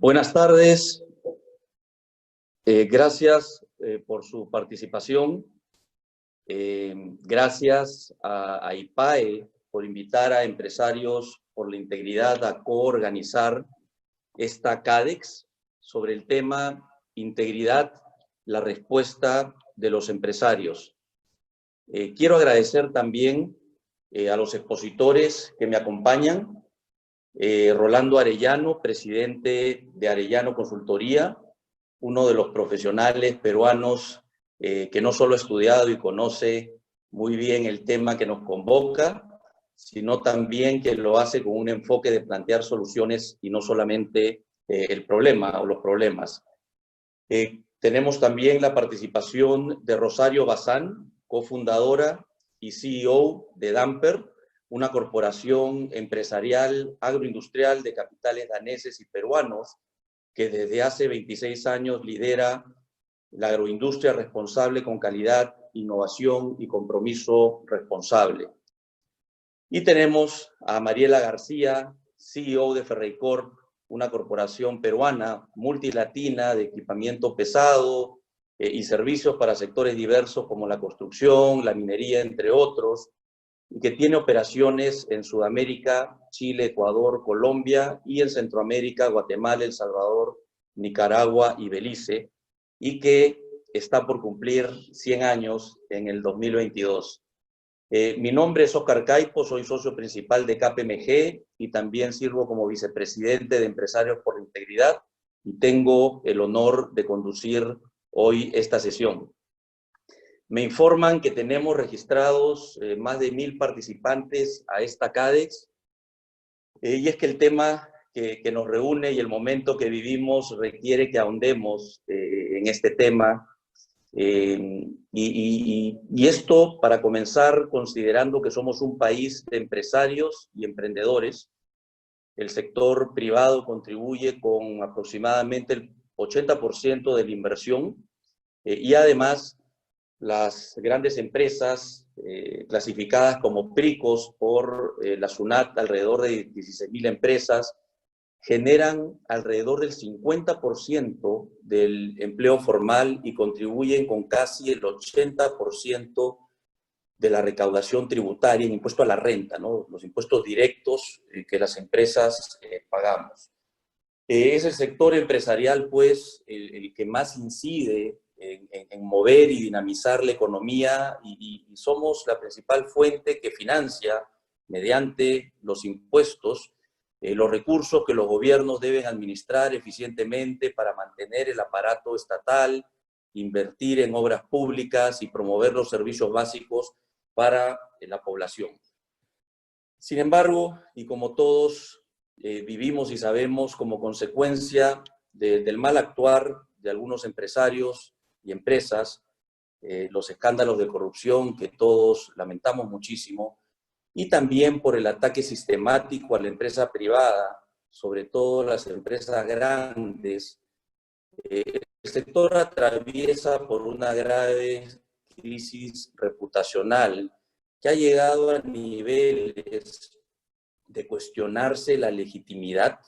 Buenas tardes. Gracias por su participación. Gracias a IPAE por invitar a Empresarios por la Integridad a coorganizar esta CADEX sobre el tema Integridad, la respuesta de los empresarios. Quiero agradecer también a los expositores que me acompañan. Rolando Arellano, presidente de Arellano Consultoría, uno de los profesionales peruanos que no solo ha estudiado y conoce muy bien el tema que nos convoca, sino también que lo hace con un enfoque de plantear soluciones y no solamente el problema o los problemas. Tenemos también la participación de Rosario Bazán, cofundadora y CEO de Damper, una corporación empresarial agroindustrial de capitales daneses y peruanos que desde hace 26 años lidera la agroindustria responsable con calidad, innovación y compromiso responsable. Y tenemos a Mariela García, CEO de Ferreycorp, una corporación peruana multilatina de equipamiento pesado y servicios para sectores diversos como la construcción, la minería, entre otros, y que tiene operaciones en Sudamérica, Chile, Ecuador, Colombia, y en Centroamérica, Guatemala, El Salvador, Nicaragua y Belice, y que está por cumplir 100 años en el 2022. Mi nombre es Oscar Caipo, soy socio principal de KPMG y también sirvo como vicepresidente de Empresarios por la Integridad y tengo el honor de conducir hoy esta sesión. Me informan que tenemos registrados más de 1000 participantes a esta CADEX, y es que el tema que nos reúne y el momento que vivimos requiere que ahondemos en este tema. Y esto para comenzar considerando que somos un país de empresarios y emprendedores. El sector privado contribuye con aproximadamente el 80% de la inversión y además las grandes empresas clasificadas como PRICOS por la SUNAT, alrededor de 16.000 empresas, generan alrededor del 50% del empleo formal y contribuyen con casi el 80% de la recaudación tributaria en impuesto a la renta, ¿no? Los impuestos directos que las empresas pagamos. Es el sector empresarial, pues, el que más incide en mover y dinamizar la economía y somos la principal fuente que financia, mediante los impuestos, los recursos que los gobiernos deben administrar eficientemente para mantener el aparato estatal, invertir en obras públicas y promover los servicios básicos para la población. Sin embargo, y como todos vivimos y sabemos, como consecuencia del mal actuar de algunos empresarios y empresas, los escándalos de corrupción que todos lamentamos muchísimo, y también por el ataque sistemático a la empresa privada, sobre todo las empresas grandes, el sector atraviesa por una grave crisis reputacional que ha llegado a niveles de cuestionarse la legitimidad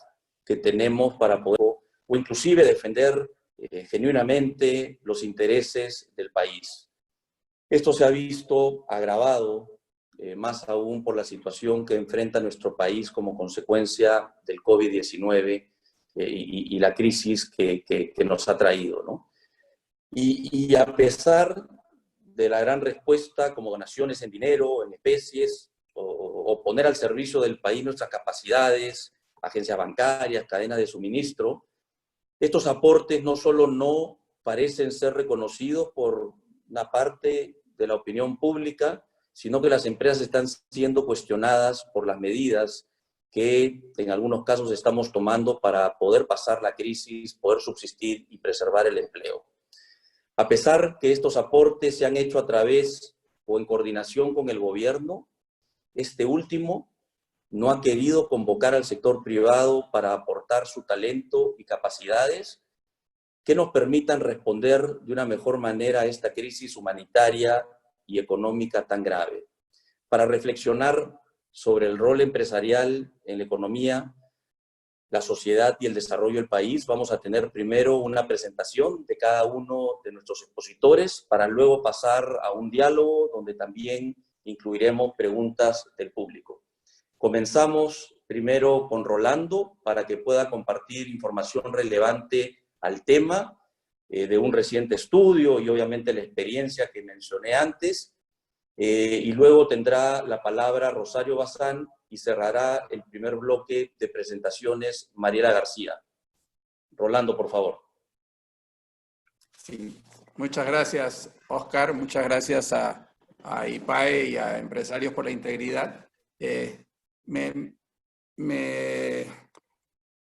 que tenemos para poder, o inclusive defender genuinamente los intereses del país. Esto se ha visto agravado más aún por la situación que enfrenta nuestro país como consecuencia del COVID-19 y la crisis que nos ha traído, ¿no? Y a pesar de la gran respuesta como donaciones en dinero, en especies, o poner al servicio del país nuestras capacidades, agencias bancarias, cadenas de suministro, estos aportes no solo no parecen ser reconocidos por una parte de la opinión pública, sino que las empresas están siendo cuestionadas por las medidas que en algunos casos estamos tomando para poder pasar la crisis, poder subsistir y preservar el empleo. A pesar que estos aportes se han hecho a través o en coordinación con el gobierno, este último no ha querido convocar al sector privado para aportar su talento y capacidades que nos permitan responder de una mejor manera a esta crisis humanitaria y económica tan grave. Para reflexionar sobre el rol empresarial en la economía, la sociedad y el desarrollo del país. Vamos a tener primero una presentación de cada uno de nuestros expositores para luego pasar a un diálogo donde también incluiremos preguntas del público. Comenzamos primero con Rolando para que pueda compartir información relevante al tema de un reciente estudio y obviamente la experiencia que mencioné antes. Y luego tendrá la palabra Rosario Bazán y cerrará el primer bloque de presentaciones Mariela García. Rolando, por favor. Sí, muchas gracias, Oscar. Muchas gracias a IPAE y a Empresarios por la Integridad.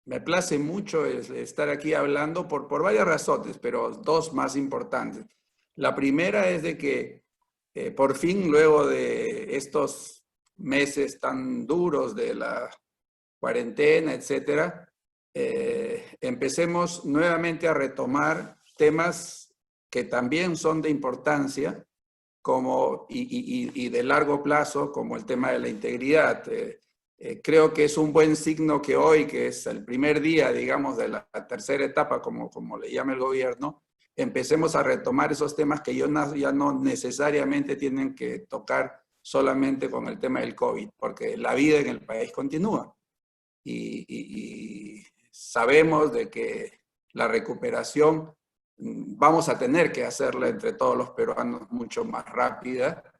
Me place mucho estar aquí hablando por varias razones, pero dos más importantes. La primera es de que por fin, luego de estos meses tan duros de la cuarentena, etcétera, empecemos nuevamente a retomar temas que también son de importancia y de largo plazo, como el tema de la integridad. Creo que es un buen signo que hoy, que es el primer día, digamos, de la tercera etapa, como le llama el gobierno, empecemos a retomar esos temas que ya no necesariamente tienen que tocar solamente con el tema del COVID, porque la vida en el país continúa. Y sabemos de que la recuperación vamos a tener que hacerla entre todos los peruanos mucho más rápida,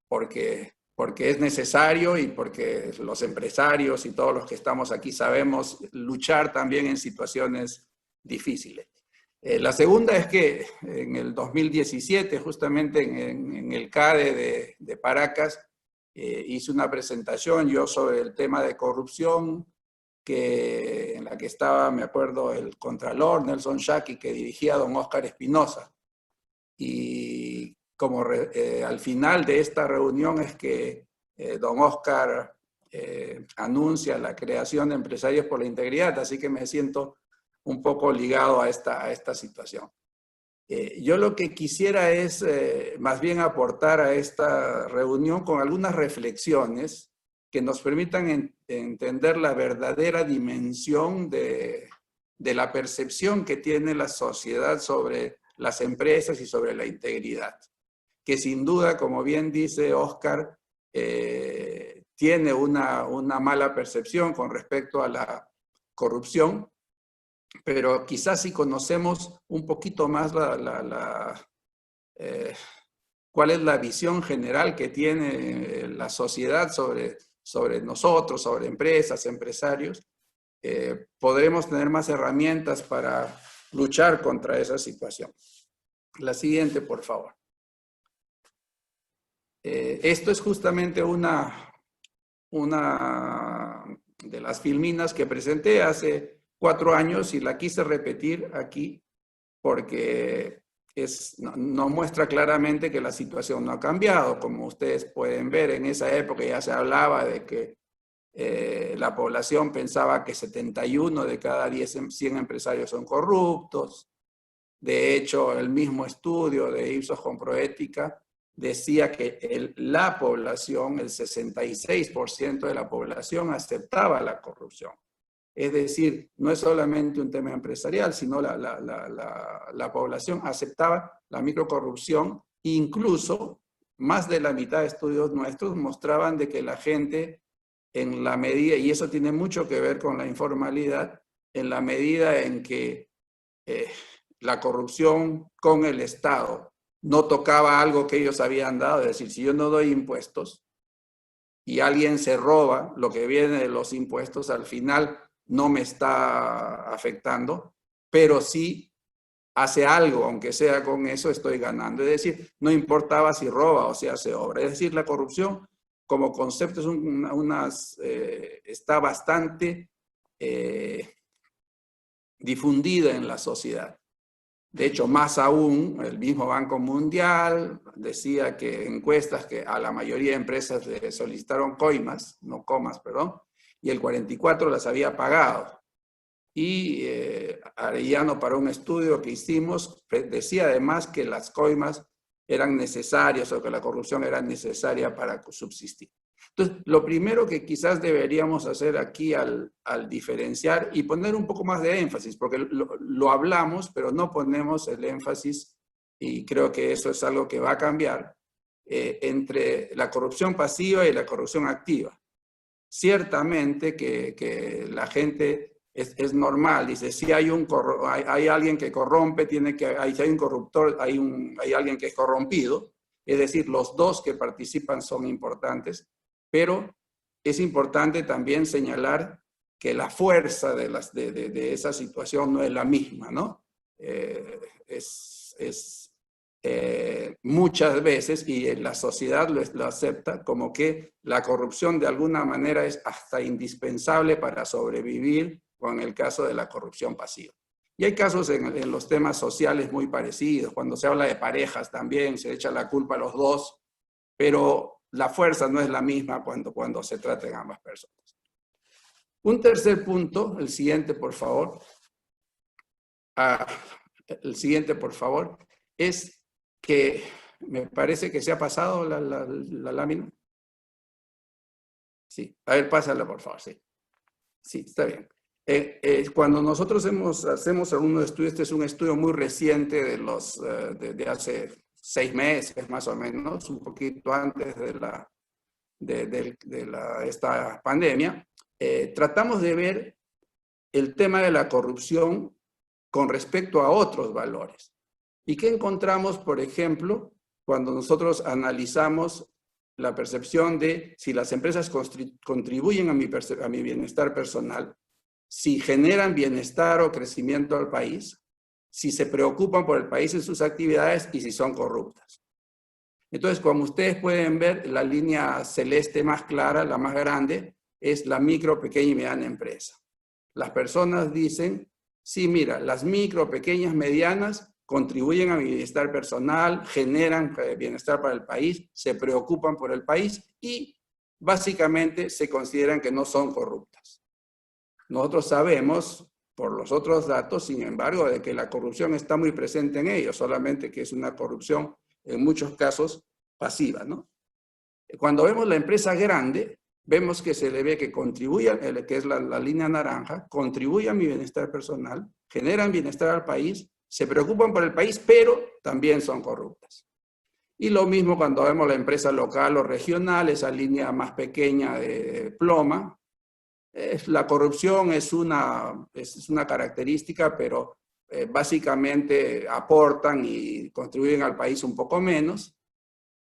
porque es necesario y porque los empresarios y todos los que estamos aquí sabemos luchar también en situaciones difíciles. La segunda es que en el 2017, justamente en el CADE de Paracas, hice una presentación yo sobre el tema de corrupción, en la que estaba, me acuerdo, el contralor Nelson Shaki, que dirigía a don Oscar Espinosa. Y como al final de esta reunión es que don Oscar anuncia la creación de Empresarios por la Integridad, así que me siento un poco ligado a esta situación. Yo lo que quisiera es más bien aportar a esta reunión con algunas reflexiones que nos permitan entender la verdadera dimensión de la percepción que tiene la sociedad sobre las empresas y sobre la integridad, que sin duda, como bien dice Oscar, tiene una mala percepción con respecto a la corrupción, pero quizás si conocemos un poquito más cuál es la visión general que tiene la sociedad sobre nosotros, sobre empresas, empresarios, podremos tener más herramientas para luchar contra esa situación. La siguiente, por favor. Esto es justamente una de las filminas que presenté hace 4 años y la quise repetir aquí porque no muestra claramente que la situación no ha cambiado. Como ustedes pueden ver, en esa época ya se hablaba de que la población pensaba que 71 de cada 100 empresarios son corruptos. De hecho, el mismo estudio de Ipsos con Proética decía que la población, el 66% de la población aceptaba la corrupción. Es decir, no es solamente un tema empresarial, sino la población aceptaba la microcorrupción. Incluso más de la mitad de estudios nuestros mostraban de que la gente, en la medida, y eso tiene mucho que ver con la informalidad, en la medida en que la corrupción con el Estado no tocaba algo que ellos habían dado, es decir, si yo no doy impuestos y alguien se roba lo que viene de los impuestos, al final no me está afectando, pero sí hace algo, aunque sea con eso, estoy ganando. Es decir, no importaba si roba o si hace obra. Es decir, la corrupción como concepto es está bastante difundida en la sociedad. De hecho, más aún, el mismo Banco Mundial decía que encuestas que a la mayoría de empresas le solicitaron coimas, no comas, perdón, y el 44% las había pagado. Y Arellano, para un estudio que hicimos, decía además que las coimas eran necesarias o que la corrupción era necesaria para subsistir. Entonces, lo primero que quizás deberíamos hacer aquí al diferenciar y poner un poco más de énfasis, porque lo hablamos, pero no ponemos el énfasis, y creo que eso es algo que va a cambiar, entre la corrupción pasiva y la corrupción activa. Ciertamente que la gente es normal, dice, si hay alguien que corrompe, si hay un corruptor, hay alguien que es corrompido, es decir, los dos que participan son importantes, pero es importante también señalar que la fuerza de esa situación no es la misma, ¿no? Muchas veces, y la sociedad lo acepta, como que la corrupción de alguna manera es hasta indispensable para sobrevivir, con el caso de la corrupción pasiva. Y hay casos en los temas sociales muy parecidos, cuando se habla de parejas también, se echa la culpa a los dos, pero la fuerza no es la misma cuando se trata de ambas personas. Un tercer punto, el siguiente por favor, es que me parece que se ha pasado la lámina. Sí, a ver, pásala por favor, sí. Sí, está bien. Cuando nosotros hacemos algunos estudios, este es un estudio muy reciente de hace 6 meses más o menos, un poquito antes de esta pandemia, tratamos de ver el tema de la corrupción con respecto a otros valores. ¿Y qué encontramos, por ejemplo, cuando nosotros analizamos la percepción de si las empresas contribuyen a mi bienestar personal, si generan bienestar o crecimiento al país, si se preocupan por el país en sus actividades y si son corruptas? Entonces, como ustedes pueden ver, la línea celeste más clara, la más grande, es la micro, pequeña y mediana empresa. Las personas dicen, sí, mira, las micro, pequeñas, medianas contribuyen a mi bienestar personal, generan bienestar para el país, se preocupan por el país y básicamente se consideran que no son corruptas. Nosotros sabemos, por los otros datos, sin embargo, de que la corrupción está muy presente en ellos, solamente que es una corrupción en muchos casos pasiva, ¿no? Cuando vemos la empresa grande, vemos que se le ve que contribuye, que es la línea naranja, contribuye a mi bienestar personal, generan bienestar al país, se preocupan por el país, pero también son corruptas. Y lo mismo cuando vemos la empresa local o regional, esa línea más pequeña de ploma, la corrupción es una característica, pero básicamente aportan y contribuyen al país un poco menos.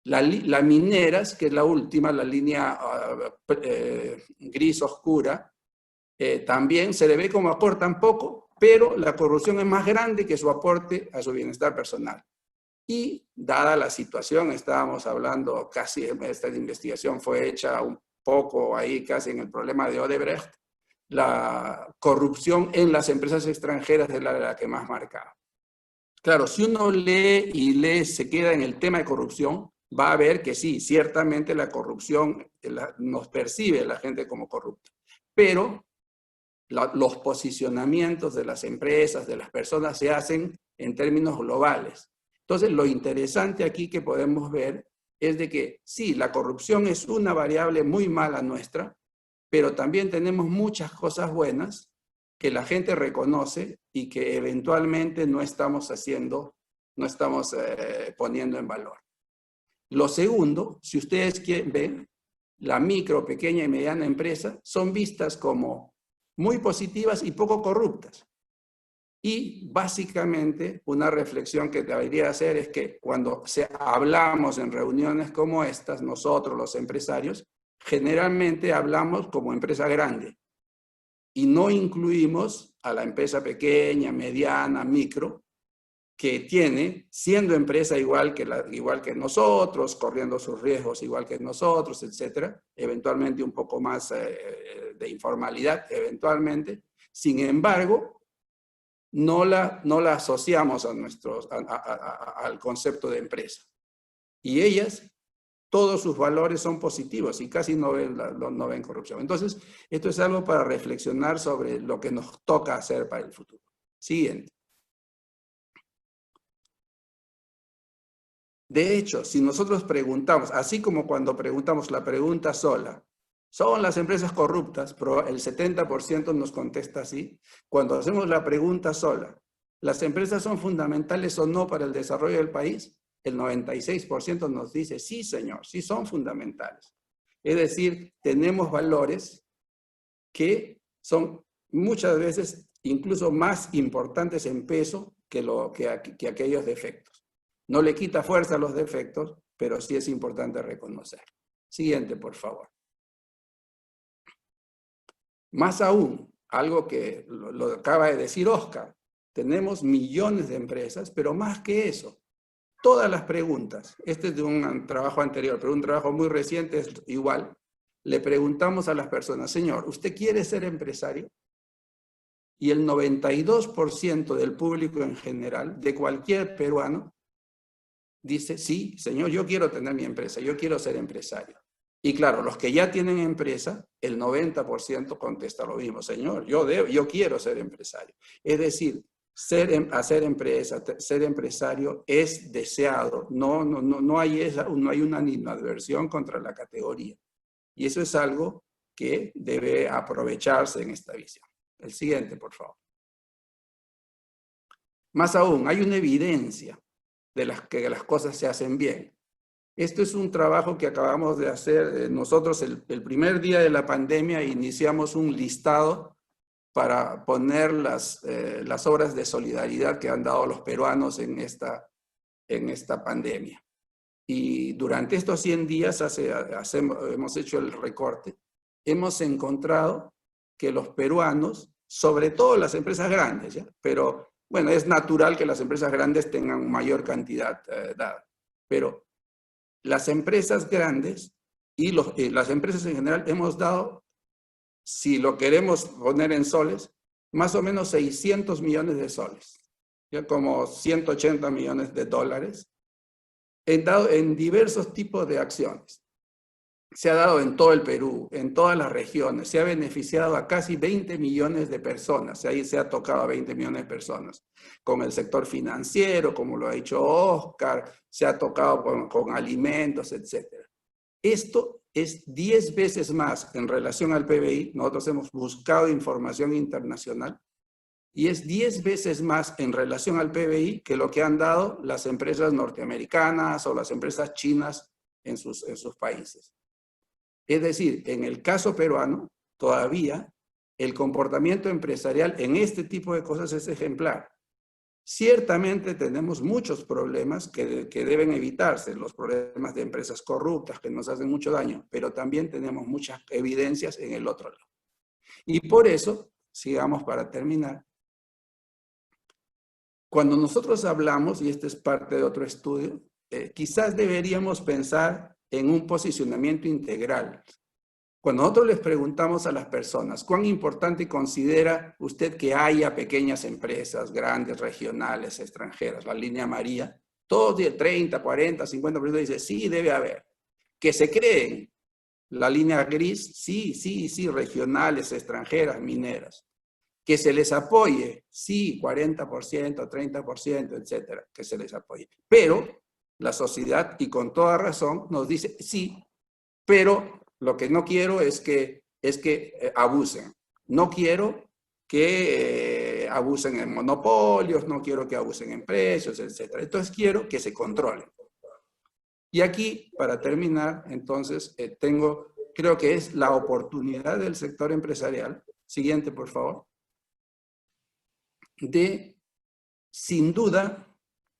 Las mineras, que es la última, la línea gris oscura, también se le ve como aportan poco, pero la corrupción es más grande que su aporte a su bienestar personal. Y dada la situación, estábamos hablando casi, esta investigación fue hecha un poco ahí casi en el problema de Odebrecht, la corrupción en las empresas extranjeras es la que más marcaba. Claro, si uno lee, se queda en el tema de corrupción, va a ver que sí, ciertamente la corrupción nos percibe la gente como corrupta, pero los posicionamientos de las empresas, de las personas, se hacen en términos globales. Entonces, lo interesante aquí que podemos ver es de que sí, la corrupción es una variable muy mala nuestra, pero también tenemos muchas cosas buenas que la gente reconoce y que eventualmente no estamos poniendo en valor. Lo segundo, si ustedes ven, la micro, pequeña y mediana empresa son vistas como muy positivas y poco corruptas. Y básicamente una reflexión que debería hacer es que cuando hablamos en reuniones como estas, nosotros los empresarios, generalmente hablamos como empresa grande y no incluimos a la empresa pequeña, mediana, micro, que tiene, siendo empresa igual que nosotros, corriendo sus riesgos igual que nosotros, etcétera, eventualmente un poco más de informalidad, eventualmente. Sin embargo, no la asociamos al concepto de empresa. Y ellas, todos sus valores son positivos y casi no ven corrupción. Entonces, esto es algo para reflexionar sobre lo que nos toca hacer para el futuro. Siguiente. De hecho, si nosotros preguntamos, así como cuando preguntamos la pregunta sola, ¿son las empresas corruptas? Pero el 70% nos contesta así. Cuando hacemos la pregunta sola, ¿las empresas son fundamentales o no para el desarrollo del país? El 96% nos dice, sí, señor, sí son fundamentales. Es decir, tenemos valores que son muchas veces incluso más importantes en peso que aquellos defectos. No le quita fuerza a los defectos, pero sí es importante reconocer. Siguiente, por favor. Más aún, algo que lo acaba de decir Oscar, tenemos millones de empresas, pero más que eso, todas las preguntas, este es de un trabajo anterior, pero un trabajo muy reciente es igual, le preguntamos a las personas, señor, ¿usted quiere ser empresario? Y el 92% del público en general, de cualquier peruano, dice, sí, señor, yo quiero tener mi empresa, yo quiero ser empresario. Y claro, los que ya tienen empresa, el 90% contesta lo mismo, señor, yo quiero ser empresario. Es decir, hacer empresa, ser empresario es deseado, no hay una animadversión contra la categoría. Y eso es algo que debe aprovecharse en esta visión. El siguiente, por favor. Más aún, hay una evidencia de que las cosas se hacen bien. Esto es un trabajo que acabamos de hacer. Nosotros el primer día de la pandemia iniciamos un listado para poner las obras de solidaridad que han dado los peruanos en esta pandemia. Y durante estos 100 días hemos hecho el recorte. Hemos encontrado que los peruanos, sobre todo las empresas grandes, ¿ya? Pero bueno, es natural que las empresas grandes tengan mayor cantidad dada, pero las empresas grandes y las empresas en general hemos dado, si lo queremos poner en soles, más o menos 600 millones de soles, ¿ya? Como 180 millones de dólares, en diversos tipos de acciones. Se ha dado en todo el Perú, en todas las regiones, se ha beneficiado a casi 20 millones de personas, ahí se ha tocado a 20 millones de personas, con el sector financiero, como lo ha dicho Oscar, se ha tocado con alimentos, etc. Esto es 10 veces más en relación al PBI, nosotros hemos buscado información internacional, y es 10 veces más en relación al PBI que lo que han dado las empresas norteamericanas o las empresas chinas en sus países. Es decir, en el caso peruano, todavía el comportamiento empresarial en este tipo de cosas es ejemplar. Ciertamente tenemos muchos problemas que deben evitarse, los problemas de empresas corruptas que nos hacen mucho daño, pero también tenemos muchas evidencias en el otro lado. Y por eso, sigamos para terminar, cuando nosotros hablamos, y este es parte de otro estudio, quizás deberíamos pensar en un posicionamiento integral. Cuando nosotros les preguntamos a las personas, ¿cuán importante considera usted que haya pequeñas empresas, grandes, regionales, extranjeras, la línea amarilla? Todos de 30, 40, 50% dicen, sí, debe haber. Que se creen la línea gris, sí, regionales, extranjeras, mineras. Que se les apoye, sí, 40%, 30%, etcétera, que se les apoye. Pero la sociedad, y con toda razón, nos dice, sí, pero lo que no quiero es que abusen. No quiero que abusen en monopolios, no quiero que abusen en precios, etc. Entonces quiero que se controlen. Y aquí, para terminar, entonces, creo que es la oportunidad del sector empresarial, siguiente por favor, de, sin duda,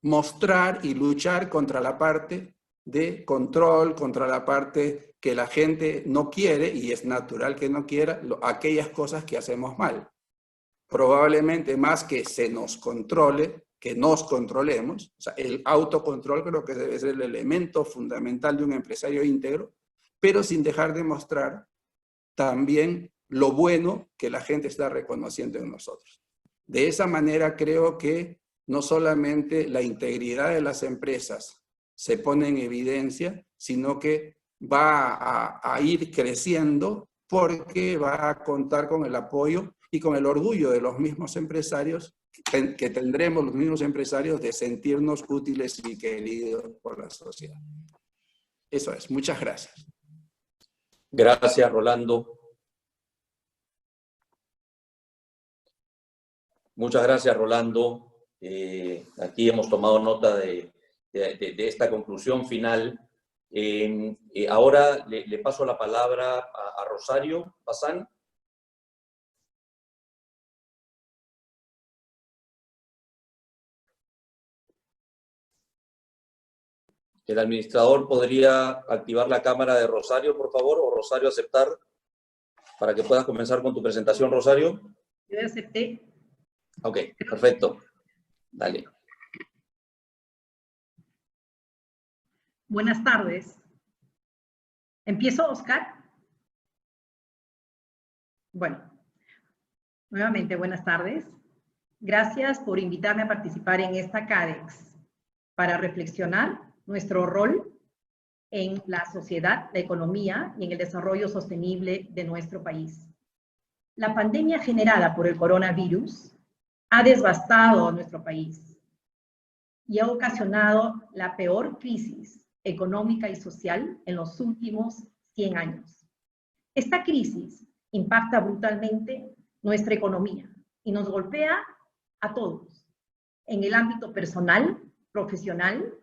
mostrar y luchar contra la parte de control, contra la parte que la gente no quiere, y es natural que no quiera, aquellas cosas que hacemos mal. Probablemente más que se nos controle, que nos controlemos. O sea, el autocontrol creo que debe ser el elemento fundamental de un empresario íntegro, pero sin dejar de mostrar también lo bueno que la gente está reconociendo en nosotros. De esa manera creo que no solamente la integridad de las empresas se pone en evidencia, sino que va a ir creciendo porque va a contar con el apoyo y con el orgullo de los mismos empresarios, que tendremos los mismos empresarios de sentirnos útiles y queridos por la sociedad. Eso es. Muchas gracias. Gracias, Rolando. Muchas gracias, Rolando. Aquí hemos tomado nota de esta conclusión final. Ahora le paso la palabra a Rosario Bazán. ¿El administrador podría activar la cámara de Rosario, por favor? O Rosario, aceptar, para que puedas comenzar con tu presentación, Rosario. Yo acepté. Ok, perfecto. Dale. Buenas tardes. ¿Empiezo, Oscar? Bueno, nuevamente buenas tardes. Gracias por invitarme a participar en esta CADEX para reflexionar nuestro rol en la sociedad, la economía y en el desarrollo sostenible de nuestro país. La pandemia generada por el coronavirus ha devastado a nuestro país y ha ocasionado la peor crisis económica y social en los últimos 100 años. Esta crisis impacta brutalmente nuestra economía y nos golpea a todos, en el ámbito personal, profesional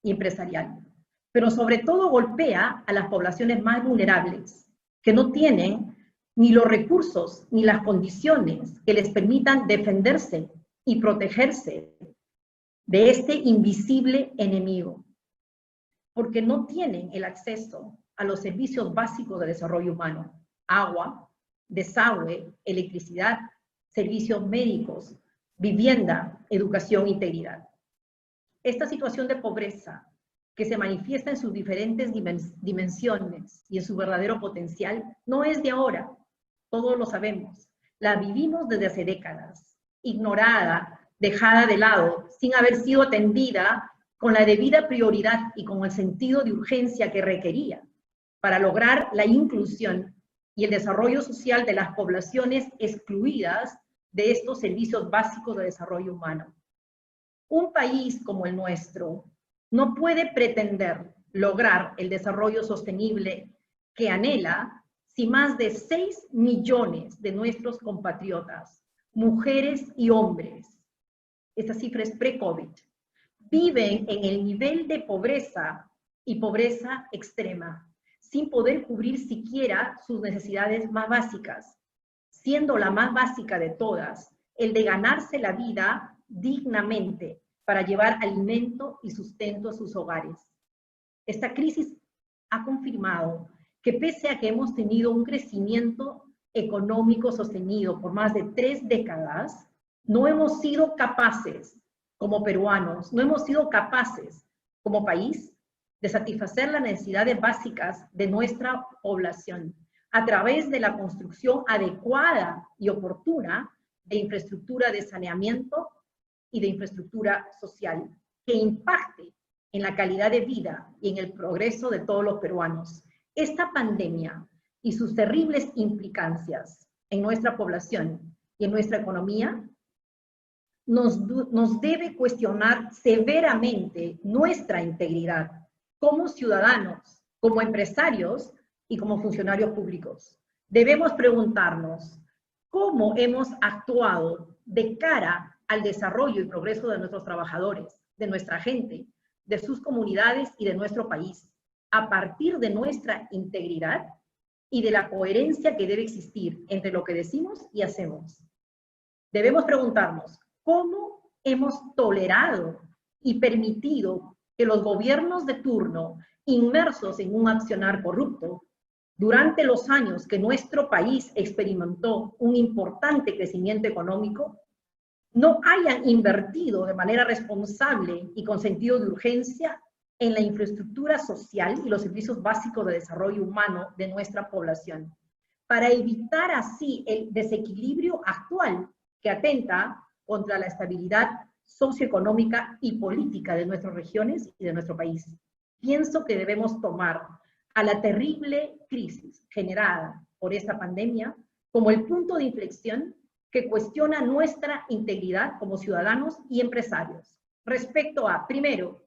y empresarial, pero sobre todo golpea a las poblaciones más vulnerables, que no tienen ni los recursos ni las condiciones que les permitan defenderse y protegerse de este invisible enemigo, porque no tienen el acceso a los servicios básicos de desarrollo humano: agua, desagüe, electricidad, servicios médicos, vivienda, educación e integridad. Esta situación de pobreza, que se manifiesta en sus diferentes dimensiones y en su verdadero potencial, no es de ahora, todos lo sabemos. La vivimos desde hace décadas, ignorada, dejada de lado, sin haber sido atendida con la debida prioridad y con el sentido de urgencia que requería para lograr la inclusión y el desarrollo social de las poblaciones excluidas de estos servicios básicos de desarrollo humano. Un país como el nuestro no puede pretender lograr el desarrollo sostenible que anhela si más de 6 millones de nuestros compatriotas, mujeres y hombres, esta cifra es pre-COVID, viven en el nivel de pobreza y pobreza extrema, sin poder cubrir siquiera sus necesidades más básicas, siendo la más básica de todas el de ganarse la vida dignamente para llevar alimento y sustento a sus hogares. Esta crisis ha confirmado que pese a que hemos tenido un crecimiento económico sostenido por más de 3 décadas, no hemos sido capaces como peruanos, no hemos sido capaces como país de satisfacer las necesidades básicas de nuestra población a través de la construcción adecuada y oportuna de infraestructura de saneamiento y de infraestructura social que impacte en la calidad de vida y en el progreso de todos los peruanos. Esta pandemia y sus terribles implicancias en nuestra población y en nuestra economía nos debe cuestionar severamente nuestra integridad como ciudadanos, como empresarios y como funcionarios públicos. Debemos preguntarnos cómo hemos actuado de cara al desarrollo y progreso de nuestros trabajadores, de nuestra gente, de sus comunidades y de nuestro país, a partir de nuestra integridad y de la coherencia que debe existir entre lo que decimos y hacemos. Debemos preguntarnos cómo hemos tolerado y permitido que los gobiernos de turno, inmersos en un accionar corrupto, durante los años que nuestro país experimentó un importante crecimiento económico, no hayan invertido de manera responsable y con sentido de urgencia en la infraestructura social y los servicios básicos de desarrollo humano de nuestra población, para evitar así el desequilibrio actual que atenta contra la estabilidad socioeconómica y política de nuestras regiones y de nuestro país. Pienso que debemos tomar a la terrible crisis generada por esta pandemia como el punto de inflexión que cuestiona nuestra integridad como ciudadanos y empresarios. Respecto a, primero,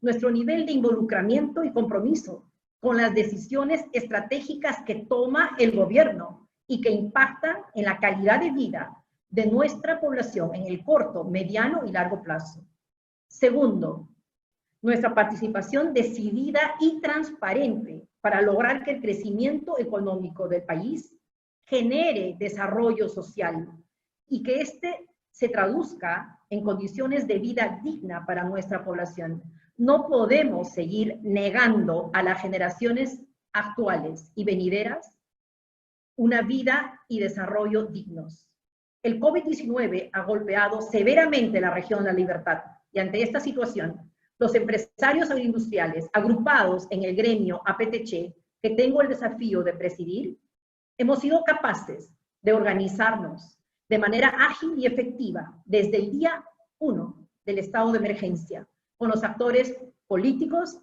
nuestro nivel de involucramiento y compromiso con las decisiones estratégicas que toma el gobierno y que impactan en la calidad de vida de nuestra población en el corto, mediano y largo plazo. Segundo, nuestra participación decidida y transparente para lograr que el crecimiento económico del país genere desarrollo social y que éste se traduzca en condiciones de vida digna para nuestra población. No podemos seguir negando a las generaciones actuales y venideras una vida y desarrollo dignos. El COVID-19 ha golpeado severamente la región de La Libertad y ante esta situación, los empresarios agroindustriales agrupados en el gremio APTC, que tengo el desafío de presidir, hemos sido capaces de organizarnos de manera ágil y efectiva desde el día 1 del estado de emergencia, con los actores políticos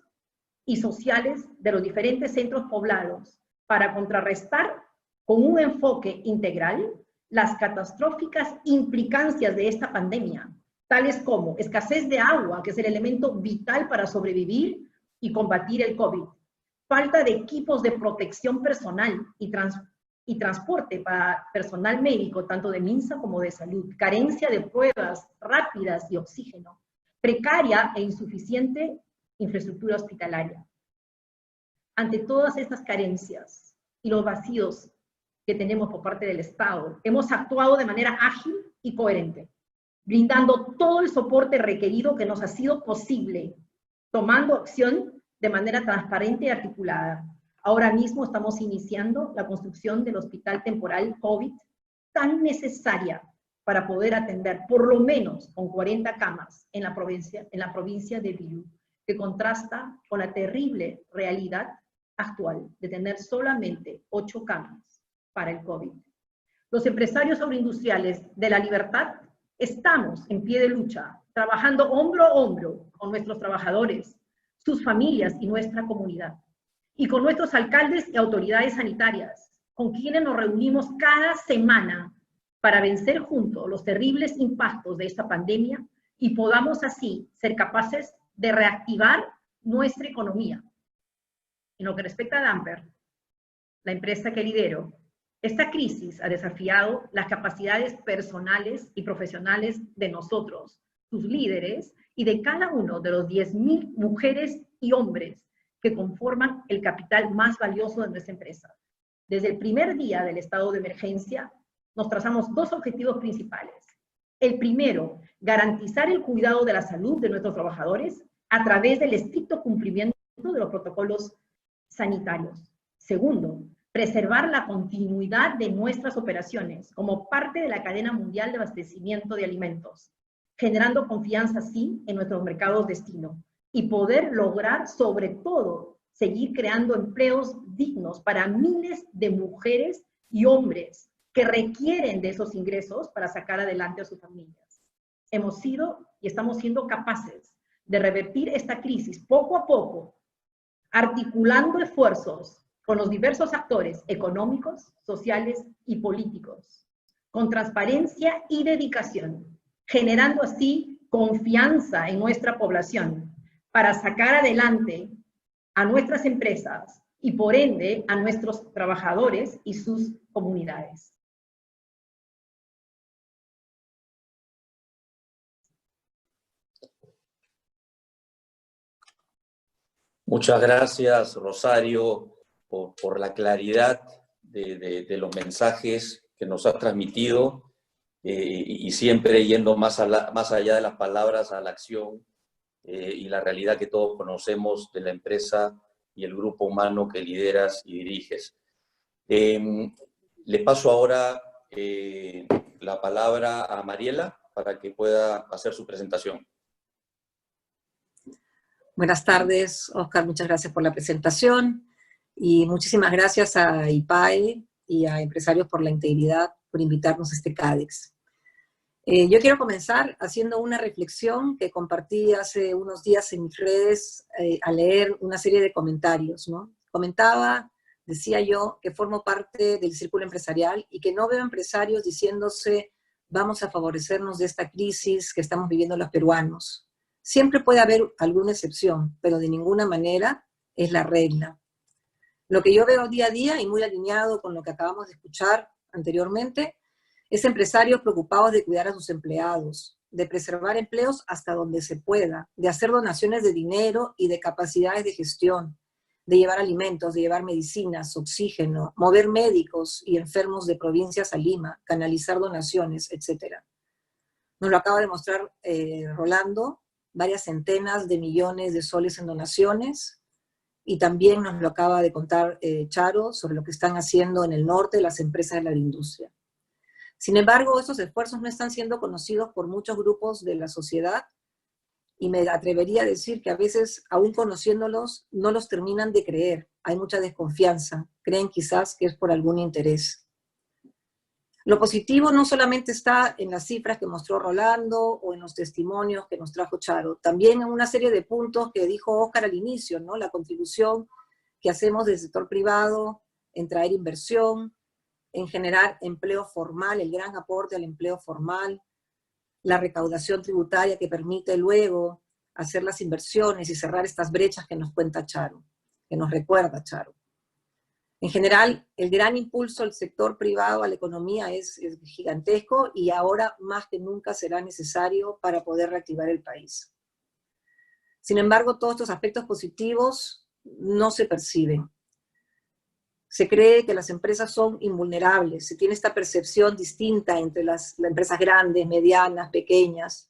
y sociales de los diferentes centros poblados para contrarrestar con un enfoque integral las catastróficas implicancias de esta pandemia, tales como escasez de agua, que es el elemento vital para sobrevivir y combatir el COVID, falta de equipos de protección personal y transporte para personal médico, tanto de MINSA como de salud, carencia de pruebas rápidas y oxígeno, precaria e insuficiente infraestructura hospitalaria. Ante todas estas carencias y los vacíos que tenemos por parte del Estado, hemos actuado de manera ágil y coherente, brindando todo el soporte requerido que nos ha sido posible, tomando acción de manera transparente y articulada. Ahora mismo estamos iniciando la construcción del hospital temporal COVID, tan necesaria para poder atender por lo menos con 40 camas en la provincia de Biú, que contrasta con la terrible realidad actual de tener solamente 8 camas para el COVID. Los empresarios agroindustriales de La Libertad estamos en pie de lucha, trabajando hombro a hombro con nuestros trabajadores, sus familias y nuestra comunidad, y con nuestros alcaldes y autoridades sanitarias, con quienes nos reunimos cada semana para vencer juntos los terribles impactos de esta pandemia y podamos así ser capaces de reactivar nuestra economía. En lo que respecta a Damper, la empresa que lidero, esta crisis ha desafiado las capacidades personales y profesionales de nosotros, sus líderes, y de cada uno de los 10.000 mujeres y hombres que conforman el capital más valioso de nuestra empresa. Desde el primer día del estado de emergencia, nos trazamos 2 objetivos principales. El primero, garantizar el cuidado de la salud de nuestros trabajadores a través del estricto cumplimiento de los protocolos sanitarios. Segundo, preservar la continuidad de nuestras operaciones como parte de la cadena mundial de abastecimiento de alimentos, generando confianza así en nuestros mercados destino y poder lograr, sobre todo, seguir creando empleos dignos para miles de mujeres y hombres que requieren de esos ingresos para sacar adelante a sus familias. Hemos sido y estamos siendo capaces de revertir esta crisis poco a poco, articulando esfuerzos con los diversos actores económicos, sociales y políticos, con transparencia y dedicación, generando así confianza en nuestra población para sacar adelante a nuestras empresas y por ende a nuestros trabajadores y sus comunidades. Muchas gracias, Rosario, por la claridad de los mensajes que nos has transmitido y siempre yendo más allá de las palabras a la acción y la realidad que todos conocemos de la empresa y el grupo humano que lideras y diriges. Le paso ahora la palabra a Mariela para que pueda hacer su presentación. Buenas tardes, Oscar, muchas gracias por la presentación y muchísimas gracias a IPAE y a Empresarios por la Integridad por invitarnos a este CADEX. Yo quiero comenzar haciendo una reflexión que compartí hace unos días en mis redes al leer una serie de comentarios, ¿no? Comentaba decía yo que formo parte del círculo empresarial y que no veo empresarios diciéndose vamos a favorecernos de esta crisis que estamos viviendo los peruanos. Siempre puede haber alguna excepción, pero de ninguna manera es la regla. Lo que yo veo día a día, y muy alineado con lo que acabamos de escuchar anteriormente, es empresarios preocupados de cuidar a sus empleados, de preservar empleos hasta donde se pueda, de hacer donaciones de dinero y de capacidades de gestión, de llevar alimentos, de llevar medicinas, oxígeno, mover médicos y enfermos de provincias a Lima, canalizar donaciones, etc. Nos lo acaba de mostrar Rolando, varias centenas de millones de soles en donaciones, y también nos lo acaba de contar Charo sobre lo que están haciendo en el norte las empresas de la agroindustria. Sin embargo, estos esfuerzos no están siendo conocidos por muchos grupos de la sociedad, y me atrevería a decir que a veces, aún conociéndolos, no los terminan de creer. Hay mucha desconfianza. Creen quizás que es por algún interés. Lo positivo no solamente está en las cifras que mostró Rolando o en los testimonios que nos trajo Charo, también en una serie de puntos que dijo Óscar al inicio, ¿no? La contribución que hacemos del sector privado en traer inversión, en generar empleo formal, el gran aporte al empleo formal, la recaudación tributaria que permite luego hacer las inversiones y cerrar estas brechas que nos cuenta Charo, que nos recuerda Charo. En general, el gran impulso del sector privado a la economía es gigantesco y ahora más que nunca será necesario para poder reactivar el país. Sin embargo, todos estos aspectos positivos no se perciben. Se cree que las empresas son invulnerables, se tiene esta percepción distinta entre las empresas grandes, medianas, pequeñas.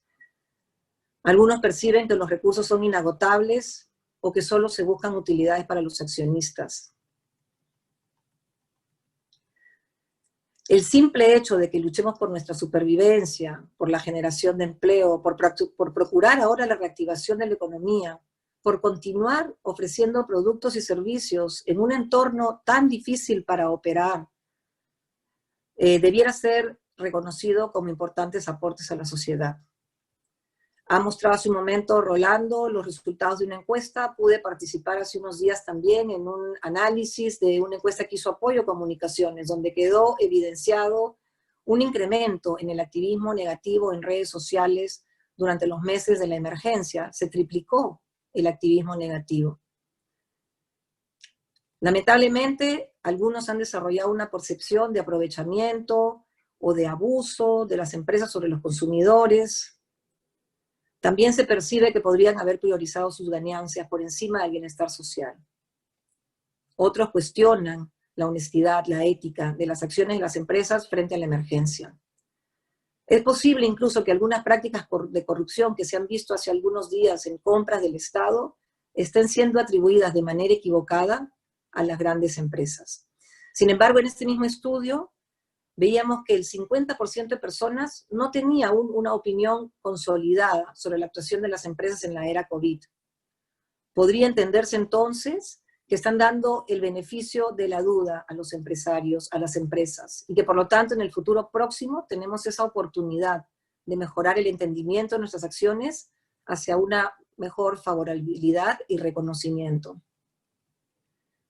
Algunos perciben que los recursos son inagotables o que solo se buscan utilidades para los accionistas. El simple hecho de que luchemos por nuestra supervivencia, por la generación de empleo, por procurar ahora la reactivación de la economía, por continuar ofreciendo productos y servicios en un entorno tan difícil para operar, debiera ser reconocido como importantes aportes a la sociedad. Ha mostrado hace un momento Rolando los resultados de una encuesta. Pude participar hace unos días también en un análisis de una encuesta que hizo Apoyo Comunicaciones, donde quedó evidenciado un incremento en el activismo negativo en redes sociales durante los meses de la emergencia. Se triplicó el activismo negativo. Lamentablemente, algunos han desarrollado una percepción de aprovechamiento o de abuso de las empresas sobre los consumidores. También se percibe que podrían haber priorizado sus ganancias por encima del bienestar social. Otros cuestionan la honestidad, la ética de las acciones de las empresas frente a la emergencia. Es posible incluso que algunas prácticas de corrupción que se han visto hace algunos días en compras del Estado estén siendo atribuidas de manera equivocada a las grandes empresas. Sin embargo, en este mismo estudio veíamos que el 50% de personas no tenía una opinión consolidada sobre la actuación de las empresas en la era COVID. Podría entenderse entonces que están dando el beneficio de la duda a los empresarios, a las empresas, y que por lo tanto en el futuro próximo tenemos esa oportunidad de mejorar el entendimiento de nuestras acciones hacia una mejor favorabilidad y reconocimiento.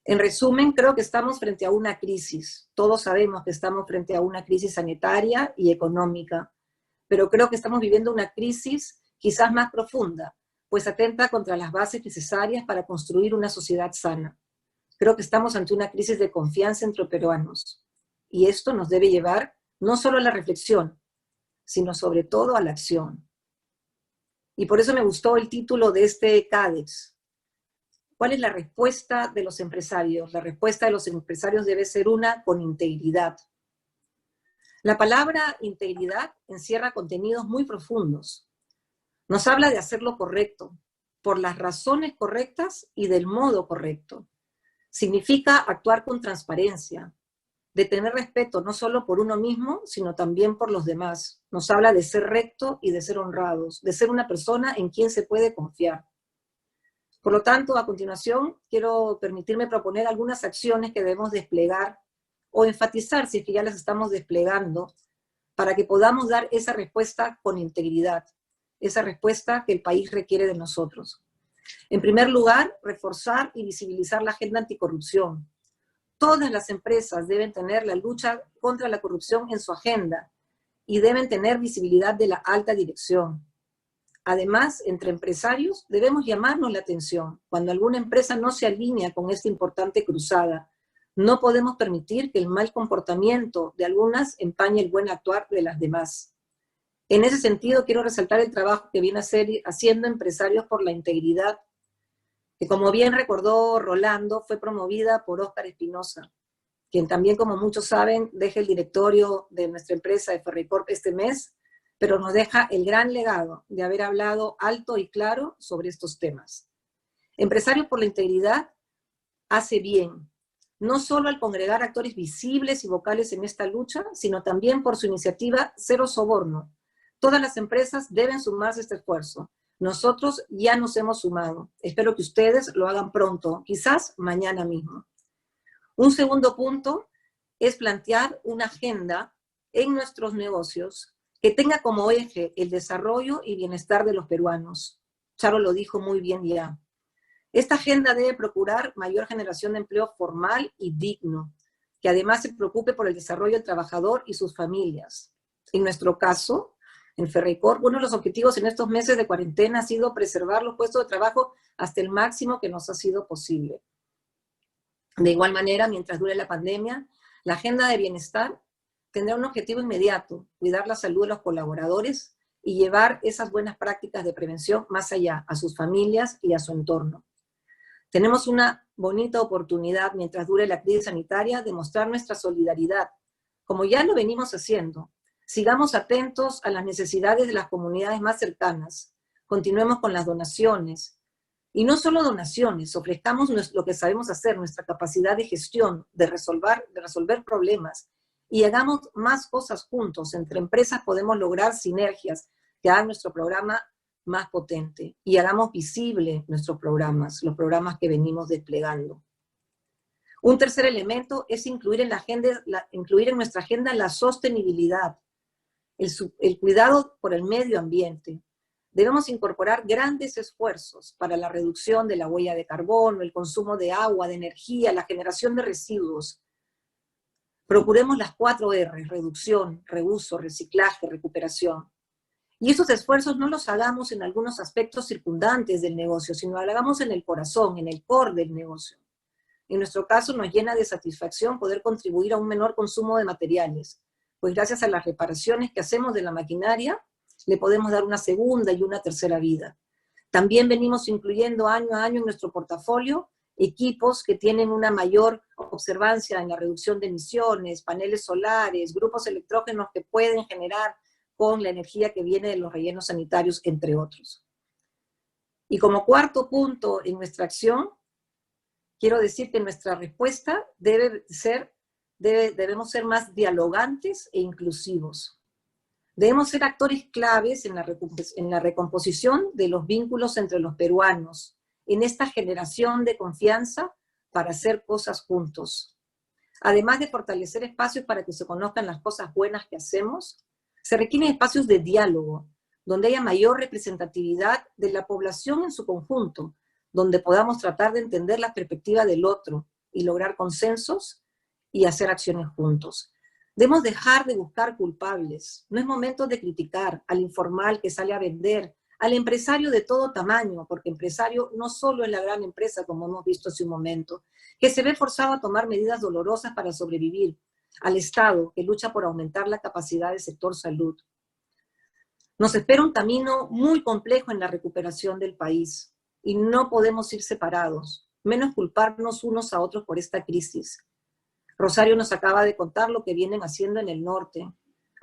En resumen, creo que estamos frente a una crisis. Todos sabemos que estamos frente a una crisis sanitaria y económica, pero creo que estamos viviendo una crisis quizás más profunda, pues atenta contra las bases necesarias para construir una sociedad sana. Creo que estamos ante una crisis de confianza entre peruanos, y esto nos debe llevar no solo a la reflexión, sino sobre todo a la acción. Y por eso me gustó el título de este CADEX. ¿Cuál es la respuesta de los empresarios? La respuesta de los empresarios debe ser una con integridad. La palabra integridad encierra contenidos muy profundos. Nos habla de hacer lo correcto, por las razones correctas y del modo correcto. Significa actuar con transparencia, de tener respeto no solo por uno mismo, sino también por los demás. Nos habla de ser recto y de ser honrados, de ser una persona en quien se puede confiar. Por lo tanto, a continuación, quiero permitirme proponer algunas acciones que debemos desplegar o enfatizar, si es que ya las estamos desplegando, para que podamos dar esa respuesta con integridad, esa respuesta que el país requiere de nosotros. En primer lugar, reforzar y visibilizar la agenda anticorrupción. Todas las empresas deben tener la lucha contra la corrupción en su agenda y deben tener visibilidad de la alta dirección. Además, entre empresarios debemos llamarnos la atención cuando alguna empresa no se alinea con esta importante cruzada. No podemos permitir que el mal comportamiento de algunas empañe el buen actuar de las demás. En ese sentido, quiero resaltar el trabajo que viene haciendo Empresarios por la Integridad, que como bien recordó Rolando, fue promovida por Óscar Espinosa, quien también, como muchos saben, deja el directorio de nuestra empresa de Ferreycorp este mes, pero nos deja el gran legado de haber hablado alto y claro sobre estos temas. Empresarios por la Integridad hace bien, no solo al congregar actores visibles y vocales en esta lucha, sino también por su iniciativa Cero Soborno. Todas las empresas deben sumarse a este esfuerzo. Nosotros ya nos hemos sumado. Espero que ustedes lo hagan pronto, quizás mañana mismo. Un segundo punto es plantear una agenda en nuestros negocios que tenga como eje el desarrollo y bienestar de los peruanos. Charo lo dijo muy bien ya. Esta agenda debe procurar mayor generación de empleo formal y digno, que además se preocupe por el desarrollo del trabajador y sus familias. En nuestro caso, en Ferreycorp, uno de los objetivos en estos meses de cuarentena ha sido preservar los puestos de trabajo hasta el máximo que nos ha sido posible. De igual manera, mientras dure la pandemia, la agenda de bienestar tendrá un objetivo inmediato: cuidar la salud de los colaboradores y llevar esas buenas prácticas de prevención más allá, a sus familias y a su entorno. Tenemos una bonita oportunidad, mientras dure la crisis sanitaria, de mostrar nuestra solidaridad, como ya lo venimos haciendo. Sigamos atentos a las necesidades de las comunidades más cercanas. Continuemos con las donaciones. Y no solo donaciones, ofrezcamos lo que sabemos hacer, nuestra capacidad de gestión, de resolver problemas, y hagamos más cosas juntos. Entre empresas podemos lograr sinergias que hagan nuestro programa más potente, y hagamos visible nuestros programas, los programas que venimos desplegando. Un tercer elemento es incluir en nuestra agenda la sostenibilidad, el cuidado por el medio ambiente. Debemos incorporar grandes esfuerzos para la reducción de la huella de carbono, el consumo de agua, de energía, la generación de residuos. Procuremos las 4 R: reducción, reuso, reciclaje, recuperación. Y esos esfuerzos no los hagamos en algunos aspectos circundantes del negocio, sino los hagamos en el corazón, en el core del negocio. En nuestro caso nos llena de satisfacción poder contribuir a un menor consumo de materiales, pues gracias a las reparaciones que hacemos de la maquinaria, le podemos dar una segunda y una tercera vida. También venimos incluyendo año a año en nuestro portafolio equipos que tienen una mayor observancia en la reducción de emisiones, paneles solares, grupos electrógenos que pueden generar con la energía que viene de los rellenos sanitarios, entre otros. Y como cuarto punto en nuestra acción, quiero decir que nuestra respuesta debemos ser más dialogantes e inclusivos. Debemos ser actores claves en la recomposición de los vínculos entre los peruanos, en esta generación de confianza para hacer cosas juntos. Además de fortalecer espacios para que se conozcan las cosas buenas que hacemos, se requieren espacios de diálogo, donde haya mayor representatividad de la población en su conjunto, donde podamos tratar de entender la perspectiva del otro y lograr consensos y hacer acciones juntos. Debemos dejar de buscar culpables. No es momento de criticar al informal que sale a vender, al empresario de todo tamaño, porque empresario no solo es la gran empresa, como hemos visto hace un momento, que se ve forzado a tomar medidas dolorosas para sobrevivir, al Estado, que lucha por aumentar la capacidad del sector salud. Nos espera un camino muy complejo en la recuperación del país, y no podemos ir separados, menos culparnos unos a otros por esta crisis. Rosario nos acaba de contar lo que vienen haciendo en el norte.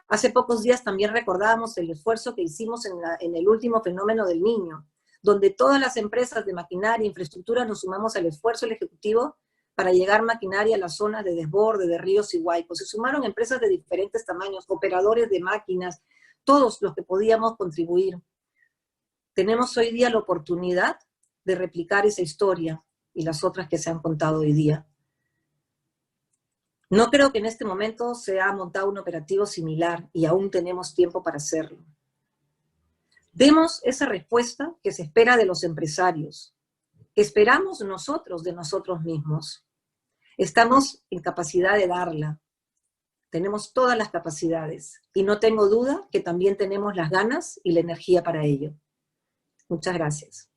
Hace pocos días también recordábamos el esfuerzo que hicimos en el último fenómeno del Niño, donde todas las empresas de maquinaria e infraestructura nos sumamos al esfuerzo del Ejecutivo para llegar maquinaria a las zonas de desborde de ríos y huaicos. Se sumaron empresas de diferentes tamaños, operadores de máquinas, todos los que podíamos contribuir. Tenemos hoy día la oportunidad de replicar esa historia y las otras que se han contado hoy día. No creo que en este momento se ha montado un operativo similar y aún tenemos tiempo para hacerlo. Demos esa respuesta que se espera de los empresarios, que esperamos nosotros de nosotros mismos. Estamos en capacidad de darla. Tenemos todas las capacidades y no tengo duda que también tenemos las ganas y la energía para ello. Muchas gracias.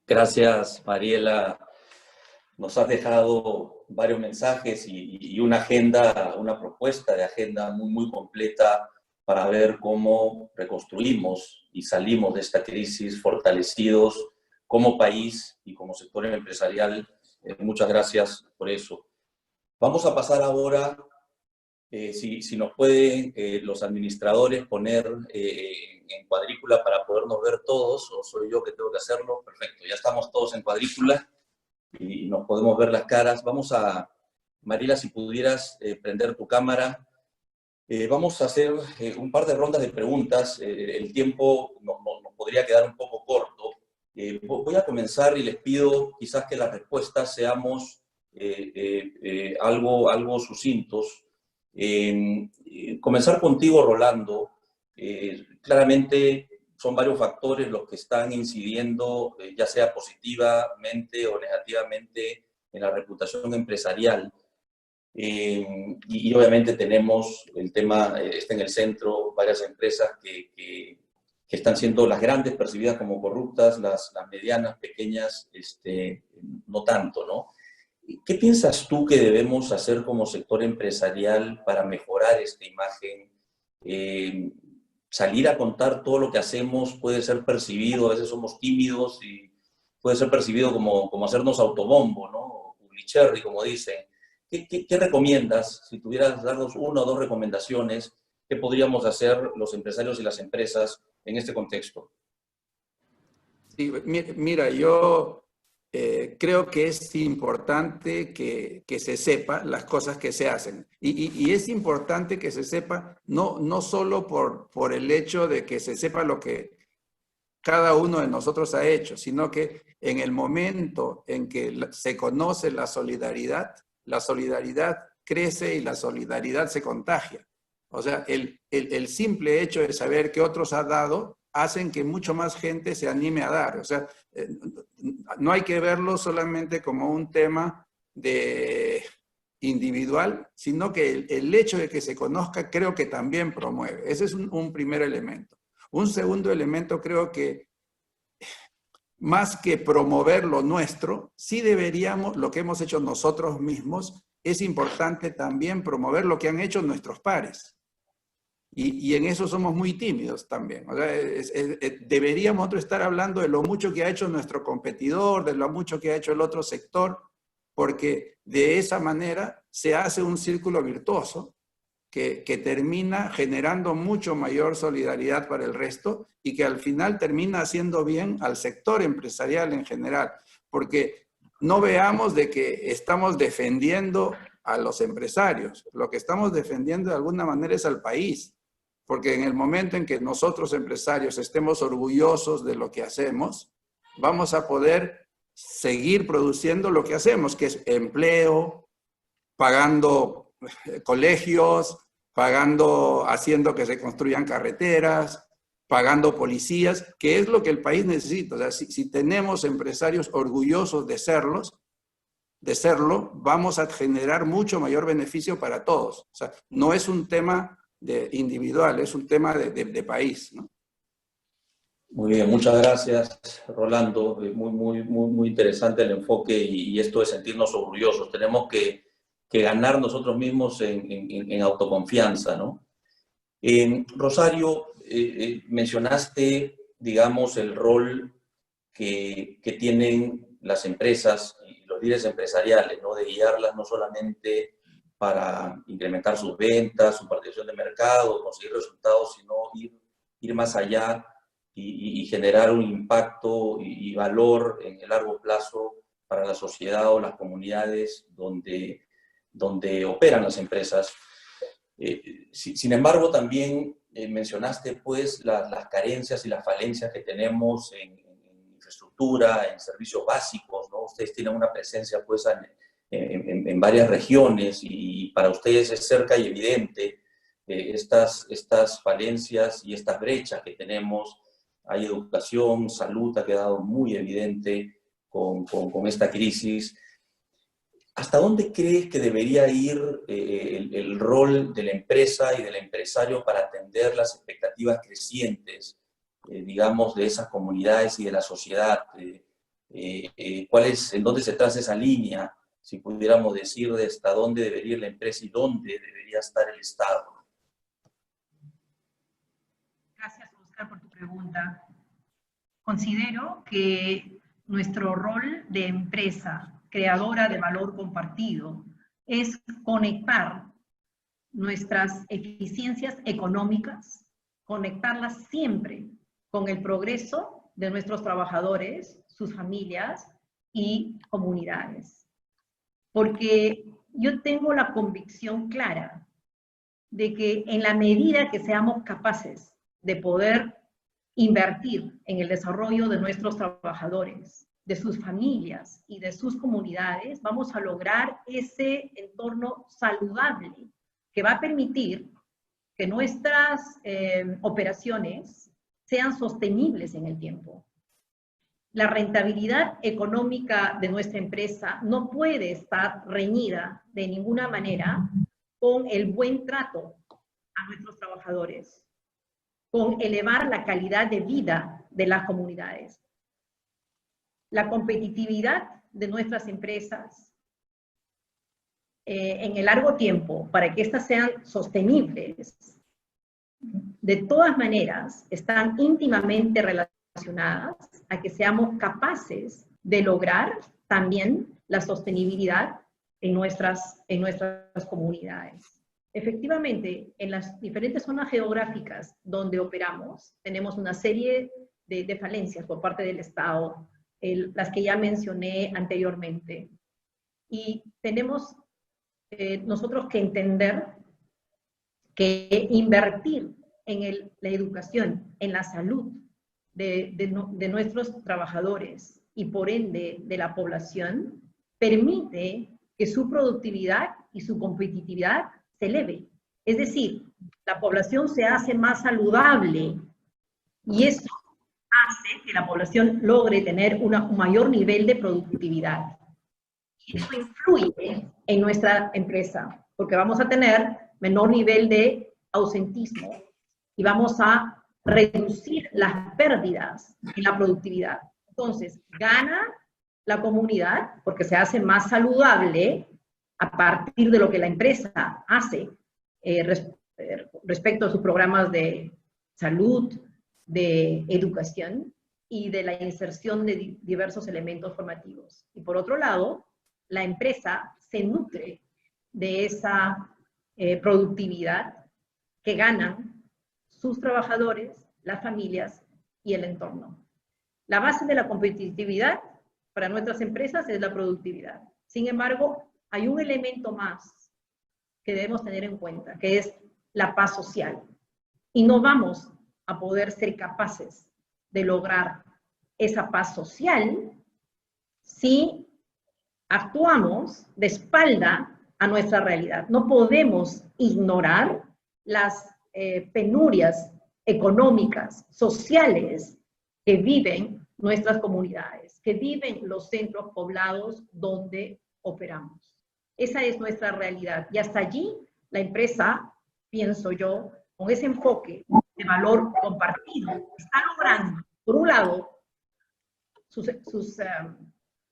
Gracias, Mariela. Nos has dejado varios mensajes y una agenda, una propuesta de agenda muy completa para ver cómo reconstruimos y salimos de esta crisis fortalecidos como país y como sector empresarial. Muchas gracias por eso. Vamos a pasar ahora, si nos pueden los administradores poner en cuadrícula para podernos ver todos, o soy yo que tengo que hacerlo. Perfecto, ya estamos todos en cuadrícula y nos podemos ver las caras. Vamos a, Mariela, si pudieras prender tu cámara. Vamos a hacer un par de rondas de preguntas. El tiempo nos podría quedar un poco corto. Voy a comenzar y les pido quizás que las respuestas seamos algo sucintos. Comenzar contigo, Rolando. Claramente son varios factores los que están incidiendo, ya sea positivamente o negativamente, en la reputación empresarial. Y obviamente tenemos el tema, está en el centro, varias empresas que están siendo las grandes percibidas como corruptas, las medianas, pequeñas, no tanto, ¿no? ¿Qué piensas tú que debemos hacer como sector empresarial para mejorar esta imagen? Salir a contar todo lo que hacemos puede ser percibido, a veces somos tímidos y puede ser percibido como hacernos autobombo, ¿no? O publicherry, como dicen. ¿Qué recomiendas? Si tuvieras darnos una o dos recomendaciones, ¿qué podríamos hacer los empresarios y las empresas en este contexto? Sí, mira, yo creo que es importante que se sepa las cosas que se hacen. Y es importante que se sepa no solo por el hecho de que se sepa lo que cada uno de nosotros ha hecho, sino que en el momento en que se conoce la solidaridad crece y la solidaridad se contagia. O sea, el simple hecho de saber que otros han dado hacen que mucho más gente se anime a dar. O sea, no hay que verlo solamente como un tema de individual, sino que el hecho de que se conozca creo que también promueve. Ese es un primer elemento. Un segundo elemento, creo que más que promover lo nuestro, sí deberíamos, lo que hemos hecho nosotros mismos, es importante también promover lo que han hecho nuestros pares. Y en eso somos muy tímidos también. O sea, deberíamos nosotros estar hablando de lo mucho que ha hecho nuestro competidor, de lo mucho que ha hecho el otro sector, porque de esa manera se hace un círculo virtuoso que termina generando mucho mayor solidaridad para el resto y que al final termina haciendo bien al sector empresarial en general. Porque no veamos de que estamos defendiendo a los empresarios. Lo que estamos defendiendo de alguna manera es al país. Porque en el momento en que nosotros empresarios estemos orgullosos de lo que hacemos, vamos a poder seguir produciendo lo que hacemos, que es empleo, pagando colegios, haciendo que se construyan carreteras, pagando policías, que es lo que el país necesita. O sea, si tenemos empresarios orgullosos de serlo, vamos a generar mucho mayor beneficio para todos. O sea, no es un tema individual, es un tema de país, ¿no? Muy bien, muchas gracias, Rolando. Muy interesante el enfoque y esto de sentirnos orgullosos. Tenemos que ganar nosotros mismos en autoconfianza, ¿no? Rosario, mencionaste, digamos, el rol que tienen las empresas y los líderes empresariales, ¿no? De guiarlas no solamente para incrementar sus ventas, su participación de mercado, conseguir resultados, sino ir más allá y generar un impacto y valor en el largo plazo para la sociedad o las comunidades donde operan las empresas. Sin embargo, también mencionaste pues las carencias y las falencias que tenemos en infraestructura, en servicios básicos, ¿no? Ustedes tienen una presencia pues en varias regiones y para ustedes es cerca y evidente estas falencias y estas brechas que tenemos. Hay educación, salud, ha quedado muy evidente, con esta crisis. ¿Hasta dónde crees que debería ir el rol de la empresa y del empresario para atender las expectativas crecientes, digamos, de esas comunidades y de la sociedad? ¿En dónde se traza esa línea, si pudiéramos decir, de hasta dónde debería ir la empresa y dónde debería estar el Estado? Gracias, Oscar, por tu pregunta. Considero que nuestro rol de empresa creadora de valor compartido es conectar nuestras eficiencias económicas, conectarlas siempre con el progreso de nuestros trabajadores, sus familias y comunidades. Porque yo tengo la convicción clara de que en la medida que seamos capaces de poder invertir en el desarrollo de nuestros trabajadores, de sus familias y de sus comunidades, vamos a lograr ese entorno saludable que va a permitir que nuestras operaciones sean sostenibles en el tiempo. La rentabilidad económica de nuestra empresa no puede estar reñida de ninguna manera con el buen trato a nuestros trabajadores, con elevar la calidad de vida de las comunidades. La competitividad de nuestras empresas en el largo tiempo, para que éstas sean sostenibles, de todas maneras están íntimamente relacionadas a que seamos capaces de lograr también la sostenibilidad en nuestras comunidades. Efectivamente, en las diferentes zonas geográficas donde operamos, tenemos una serie de falencias por parte del Estado, las que ya mencioné anteriormente. Y tenemos nosotros que entender que invertir en la educación, en la salud de nuestros trabajadores y por ende de la población, permite que su productividad y su competitividad se eleve. Es decir, la población se hace más saludable y eso hace que la población logre tener un mayor nivel de productividad. Y eso influye en nuestra empresa, porque vamos a tener menor nivel de ausentismo y vamos a reducir las pérdidas en la productividad. Entonces, gana la comunidad porque se hace más saludable a partir de lo que la empresa hace respecto a sus programas de salud, de educación y de la inserción de diversos elementos formativos. Y por otro lado, la empresa se nutre de esa productividad que ganan sus trabajadores, las familias y el entorno. La base de la competitividad para nuestras empresas es la productividad. Sin embargo, hay un elemento más que debemos tener en cuenta, que es la paz social. Y no vamos a poder ser capaces de lograr esa paz social si actuamos de espalda a nuestra realidad. No podemos ignorar las penurias económicas, sociales que viven nuestras comunidades, que viven los centros poblados donde operamos. Esa es nuestra realidad. Y hasta allí la empresa, pienso yo, con ese enfoque de valor compartido, está logrando, por un lado, sus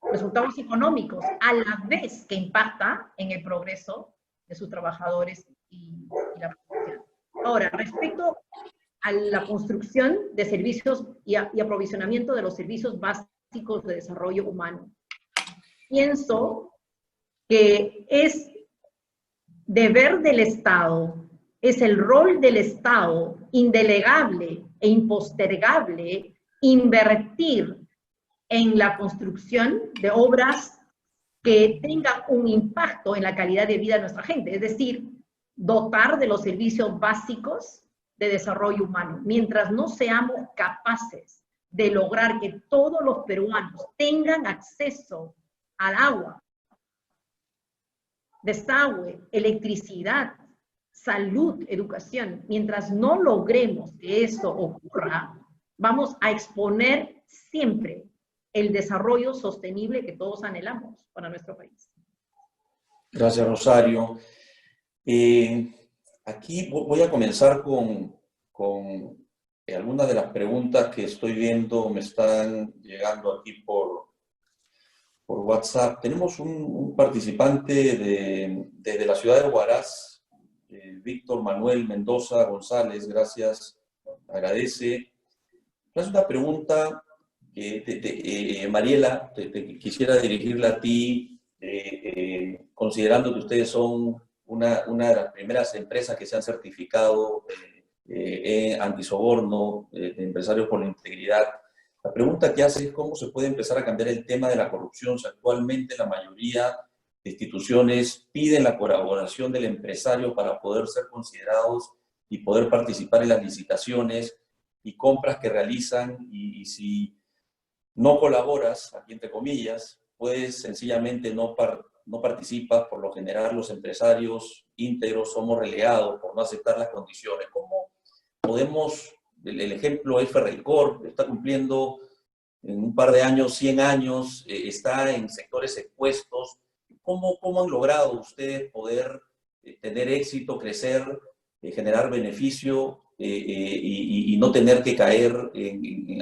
resultados económicos, a la vez que impacta en el progreso de sus trabajadores y la población. Ahora, respecto a la construcción de servicios y aprovisionamiento de los servicios básicos de desarrollo humano, pienso que es deber del Estado, es el rol del Estado indelegable e impostergable invertir en la construcción de obras que tengan un impacto en la calidad de vida de nuestra gente, es decir, dotar de los servicios básicos de desarrollo humano. Mientras no seamos capaces de lograr que todos los peruanos tengan acceso al agua, desagüe, electricidad, salud, educación, mientras no logremos que eso ocurra, vamos a exponer siempre el desarrollo sostenible que todos anhelamos para nuestro país. Gracias, Rosario. Aquí voy a comenzar con algunas de las preguntas que estoy viendo, me están llegando aquí por WhatsApp. Tenemos un participante desde la ciudad de Huaraz, Víctor Manuel Mendoza González, gracias, agradece. Es una pregunta que, Mariela, quisiera dirigirla a ti, considerando que ustedes son una de las primeras empresas que se han certificado antisoborno, de empresarios por la integridad. La pregunta que hace es cómo se puede empezar a cambiar el tema de la corrupción. Si actualmente la mayoría de instituciones piden la colaboración del empresario para poder ser considerados y poder participar en las licitaciones y compras que realizan, y si no colaboras, aquí entre comillas, pues sencillamente no participas. Por lo general los empresarios íntegros somos relegados por no aceptar las condiciones. Como podemos, el ejemplo es Ferreycorp, está cumpliendo en un par de años, 100 años, está en sectores expuestos. ¿Cómo han logrado ustedes poder tener éxito, crecer, generar beneficio y no tener que caer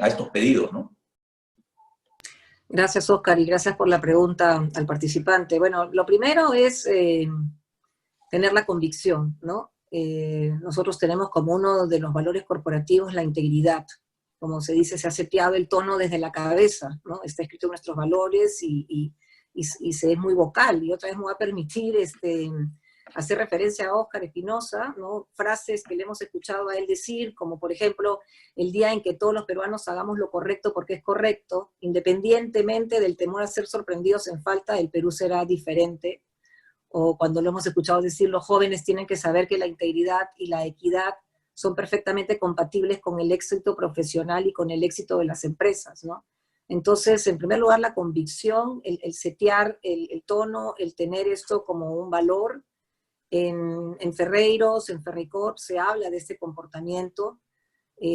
a estos pedidos, ¿no? Gracias, Oscar, y gracias por la pregunta al participante. Bueno, lo primero es tener la convicción, ¿no? Nosotros tenemos como uno de los valores corporativos la integridad. Como se dice, se ha seteado el tono desde la cabeza, ¿no? Está escrito en nuestros valores y se es muy vocal. Y otra vez me va a permitir hacer referencia a Óscar Espinosa, ¿no? Frases que le hemos escuchado a él decir, como por ejemplo, el día en que todos los peruanos hagamos lo correcto porque es correcto, independientemente del temor a ser sorprendidos en falta, el Perú será diferente. O cuando lo hemos escuchado decir, los jóvenes tienen que saber que la integridad y la equidad son perfectamente compatibles con el éxito profesional y con el éxito de las empresas, ¿no? Entonces, en primer lugar, la convicción, el setear el tono, el tener esto como un valor. En Ferreiros, en Ferreycorp, se habla de este comportamiento,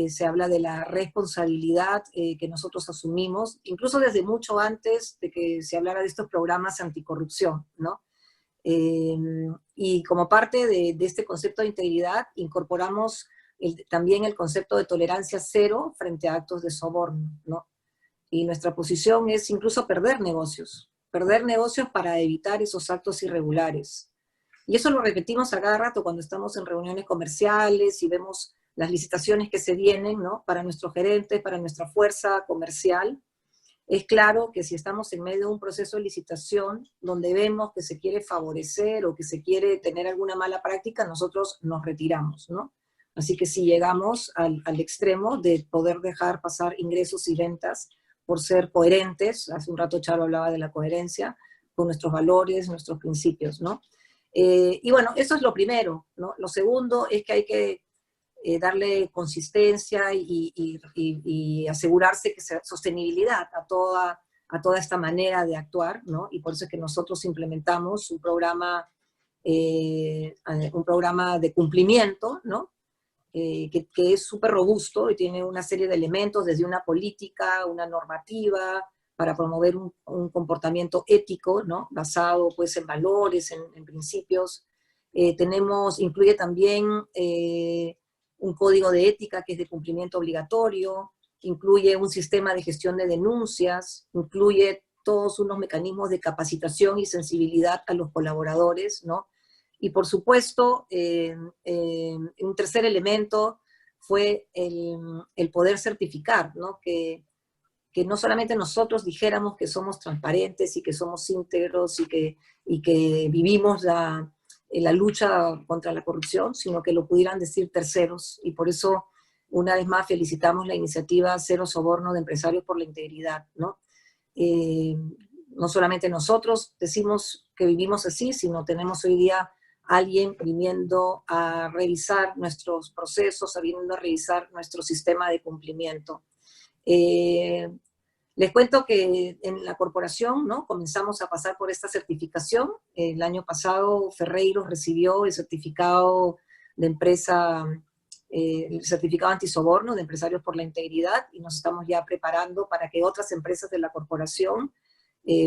se habla de la responsabilidad que nosotros asumimos, incluso desde mucho antes de que se hablara de estos programas anticorrupción, ¿no? Y como parte de este concepto de integridad, incorporamos también el concepto de tolerancia cero frente a actos de soborno, ¿no? Y nuestra posición es incluso perder negocios para evitar esos actos irregulares. Y eso lo repetimos a cada rato cuando estamos en reuniones comerciales y vemos las licitaciones que se vienen, ¿no? Para nuestros gerentes, para nuestra fuerza comercial. Es claro que si estamos en medio de un proceso de licitación donde vemos que se quiere favorecer o que se quiere tener alguna mala práctica, nosotros nos retiramos, ¿no? Así que si llegamos al extremo de poder dejar pasar ingresos y ventas por ser coherentes, hace un rato Charo hablaba de la coherencia, con nuestros valores, nuestros principios, ¿no? Y bueno, eso es lo primero, ¿no? Lo segundo es que hay que darle consistencia y asegurarse que sea sostenibilidad a toda esta manera de actuar, ¿no? Y por eso es que nosotros implementamos un programa de cumplimiento, ¿no? Que es súper robusto y tiene una serie de elementos, desde una política, una normativa, para promover un comportamiento ético, ¿no? Basado pues en valores, en principios. Incluye también un código de ética que es de cumplimiento obligatorio, incluye un sistema de gestión de denuncias, incluye todos unos mecanismos de capacitación y sensibilidad a los colaboradores, ¿no? Y por supuesto, un tercer elemento fue el poder certificar, ¿no? Que no solamente nosotros dijéramos que somos transparentes y que somos íntegros y que vivimos la lucha contra la corrupción, sino que lo pudieran decir terceros. Y por eso, una vez más, felicitamos la iniciativa Cero Soborno de Empresarios por la Integridad, ¿no? No solamente nosotros decimos que vivimos así, sino tenemos hoy día alguien viniendo a revisar nuestros procesos, viniendo a revisar nuestro sistema de cumplimiento. Les cuento que en la corporación, ¿no? Comenzamos a pasar por esta certificación. El año pasado Ferreiros recibió el certificado de empresa el certificado antisoborno de Empresarios por la Integridad, y nos estamos ya preparando para que otras empresas de la corporación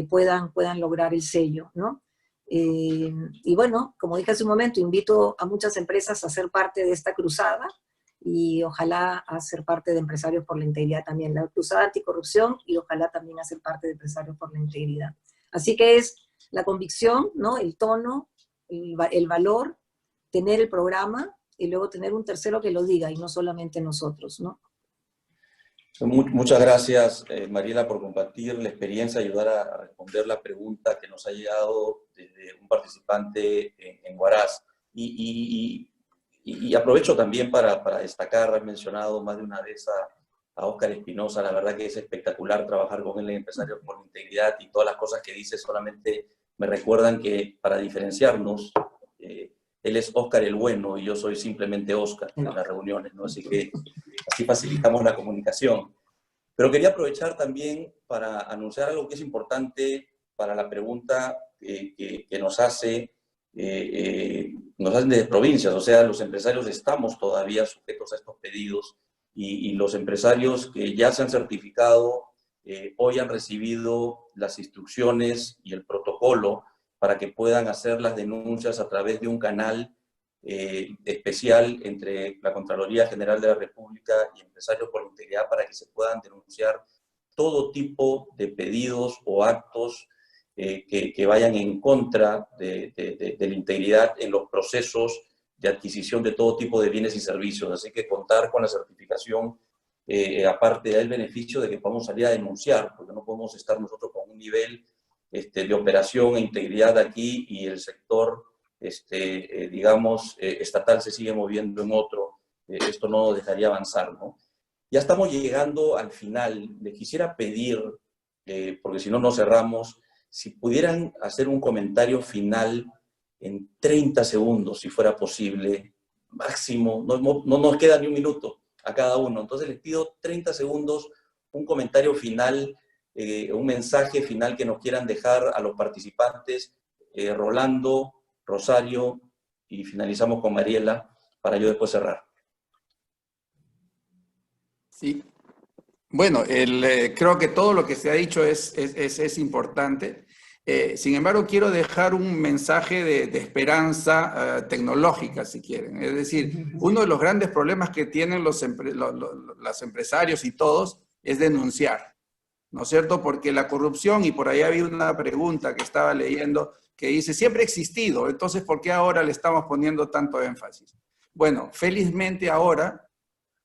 puedan lograr el sello, ¿no? Y bueno, como dije hace un momento, invito a muchas empresas a ser parte de esta cruzada, y ojalá a ser parte de Empresarios por la Integridad también, la cruzada anticorrupción, y ojalá también a ser parte de Empresarios por la Integridad. Así que es la convicción, ¿no? El tono, el valor, tener el programa, y luego tener un tercero que lo diga, y no solamente nosotros, ¿no? Muchas gracias, Mariela, por compartir la experiencia, ayudar a responder la pregunta que nos ha llegado desde un participante en Huaraz. Y aprovecho también para destacar, has mencionado más de una vez a Óscar Espinosa. La verdad que es espectacular trabajar con él en Empresarios por la Integridad, y todas las cosas que dice solamente me recuerdan que para diferenciarnos, él es Óscar el bueno y yo soy simplemente Óscar en las reuniones, ¿no? Así que así facilitamos la comunicación. Pero quería aprovechar también para anunciar algo que es importante para la pregunta que nos hacen desde provincias. O sea, los empresarios estamos todavía sujetos a estos pedidos, y los empresarios que ya se han certificado hoy han recibido las instrucciones y el protocolo para que puedan hacer las denuncias a través de un canal especial entre la Contraloría General de la República y Empresarios por la Integridad, para que se puedan denunciar todo tipo de pedidos o actos que vayan en contra de la integridad en los procesos de adquisición de todo tipo de bienes y servicios. Así que contar con la certificación, aparte del beneficio de que podamos salir a denunciar, porque no podemos estar nosotros con un nivel de operación e integridad aquí y el sector digamos, estatal se sigue moviendo en otro. Esto no dejaría avanzar, ¿no? Ya estamos llegando al final. Les quisiera pedir, porque si no, no cerramos, si pudieran hacer un comentario final en 30 segundos, si fuera posible, máximo, no nos queda ni un minuto a cada uno. Entonces les pido 30 segundos, un comentario final, un mensaje final que nos quieran dejar a los participantes. Rolando, Rosario, y finalizamos con Mariela, para yo después cerrar. Sí. Bueno, creo que todo lo que se ha dicho es importante. Sin embargo, quiero dejar un mensaje de esperanza tecnológica, si quieren. Es decir, uno de los grandes problemas que tienen los empresarios y todos es denunciar, ¿no es cierto? Porque la corrupción, y por ahí había una pregunta que estaba leyendo, que dice, siempre ha existido, entonces ¿por qué ahora le estamos poniendo tanto énfasis? Bueno, felizmente ahora,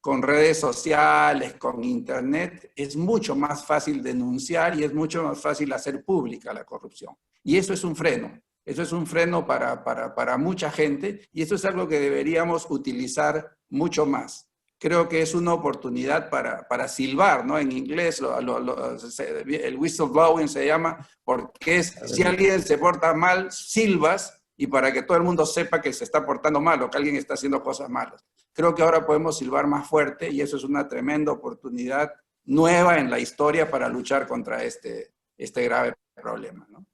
con redes sociales, con internet, es mucho más fácil denunciar y es mucho más fácil hacer pública la corrupción. Y eso es un freno. Eso es un freno para mucha gente, y eso es algo que deberíamos utilizar mucho más. Creo que es una oportunidad para silbar, ¿no? En inglés el whistleblowing se llama, porque es si alguien se porta mal, silbas, y para que todo el mundo sepa que se está portando mal o que alguien está haciendo cosas malas. Creo que ahora podemos silbar más fuerte, y eso es una tremenda oportunidad nueva en la historia para luchar contra este grave problema, ¿no?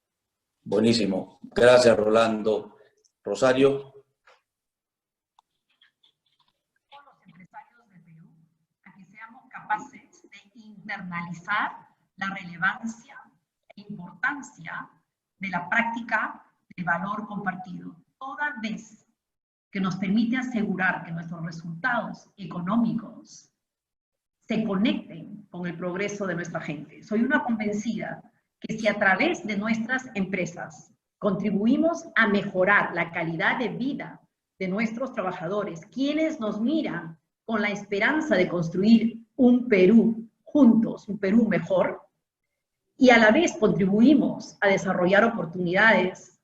Buenísimo. Gracias, Rolando. Rosario. Capaces de internalizar la relevancia e importancia de la práctica del valor compartido, toda vez que nos permite asegurar que nuestros resultados económicos se conecten con el progreso de nuestra gente. Soy una convencida que si a través de nuestras empresas contribuimos a mejorar la calidad de vida de nuestros trabajadores, quienes nos miran con la esperanza de construir un Perú juntos, un Perú mejor, y a la vez contribuimos a desarrollar oportunidades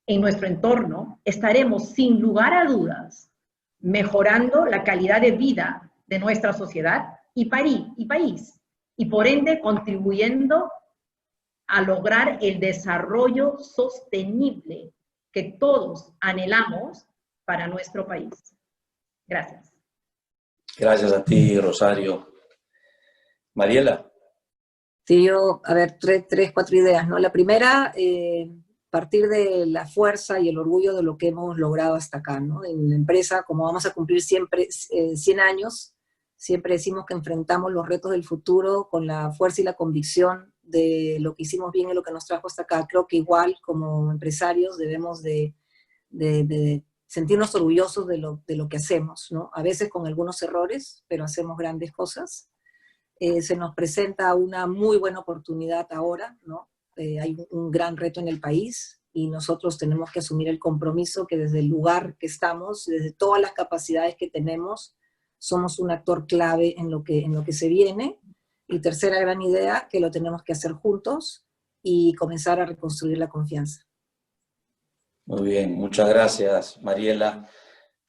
en nuestro entorno, estaremos sin lugar a dudas mejorando la calidad de vida de nuestra sociedad y país, y por ende contribuyendo a lograr el desarrollo sostenible que todos anhelamos para nuestro país. Gracias. Gracias a ti, Rosario. Mariela. Sí, yo, a ver, tres, cuatro ideas, ¿no? La primera, partir de la fuerza y el orgullo de lo que hemos logrado hasta acá, ¿no? En la empresa, como vamos a cumplir siempre 100 años, siempre decimos que enfrentamos los retos del futuro con la fuerza y la convicción de lo que hicimos bien y lo que nos trajo hasta acá. Creo que igual como empresarios debemos de sentirnos orgullosos de lo que hacemos, ¿no? A veces con algunos errores, pero hacemos grandes cosas. Se nos presenta una muy buena oportunidad ahora, ¿no? Hay un gran reto en el país y nosotros tenemos que asumir el compromiso que desde el lugar que estamos, desde todas las capacidades que tenemos, somos un actor clave en lo que se viene. Y tercera gran idea, que lo tenemos que hacer juntos y comenzar a reconstruir la confianza. Muy bien, muchas gracias, Mariela.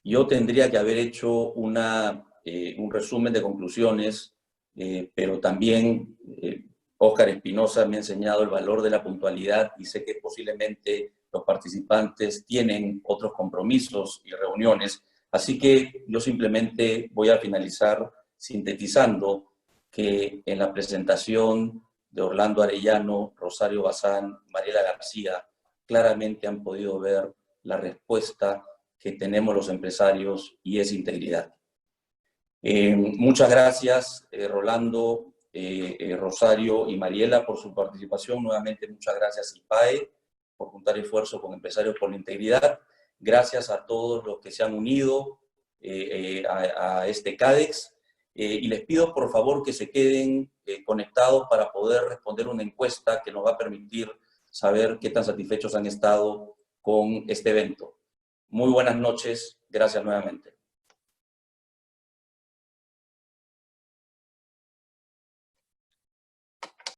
Yo tendría que haber hecho un resumen de conclusiones, pero también Óscar Espinosa me ha enseñado el valor de la puntualidad y sé que posiblemente los participantes tienen otros compromisos y reuniones. Así que yo simplemente voy a finalizar sintetizando que en la presentación de Orlando Arellano, Rosario Bazán, Mariela García, claramente han podido ver la respuesta que tenemos los empresarios y es integridad. Muchas gracias, Rolando, Rosario y Mariela por su participación. Nuevamente, muchas gracias, IPAE, por juntar esfuerzos con Empresarios por la Integridad. Gracias a todos los que se han unido a este CADEX. Y les pido, por favor, que se queden conectados para poder responder una encuesta que nos va a permitir saber qué tan satisfechos han estado con este evento. Muy buenas noches. Gracias nuevamente.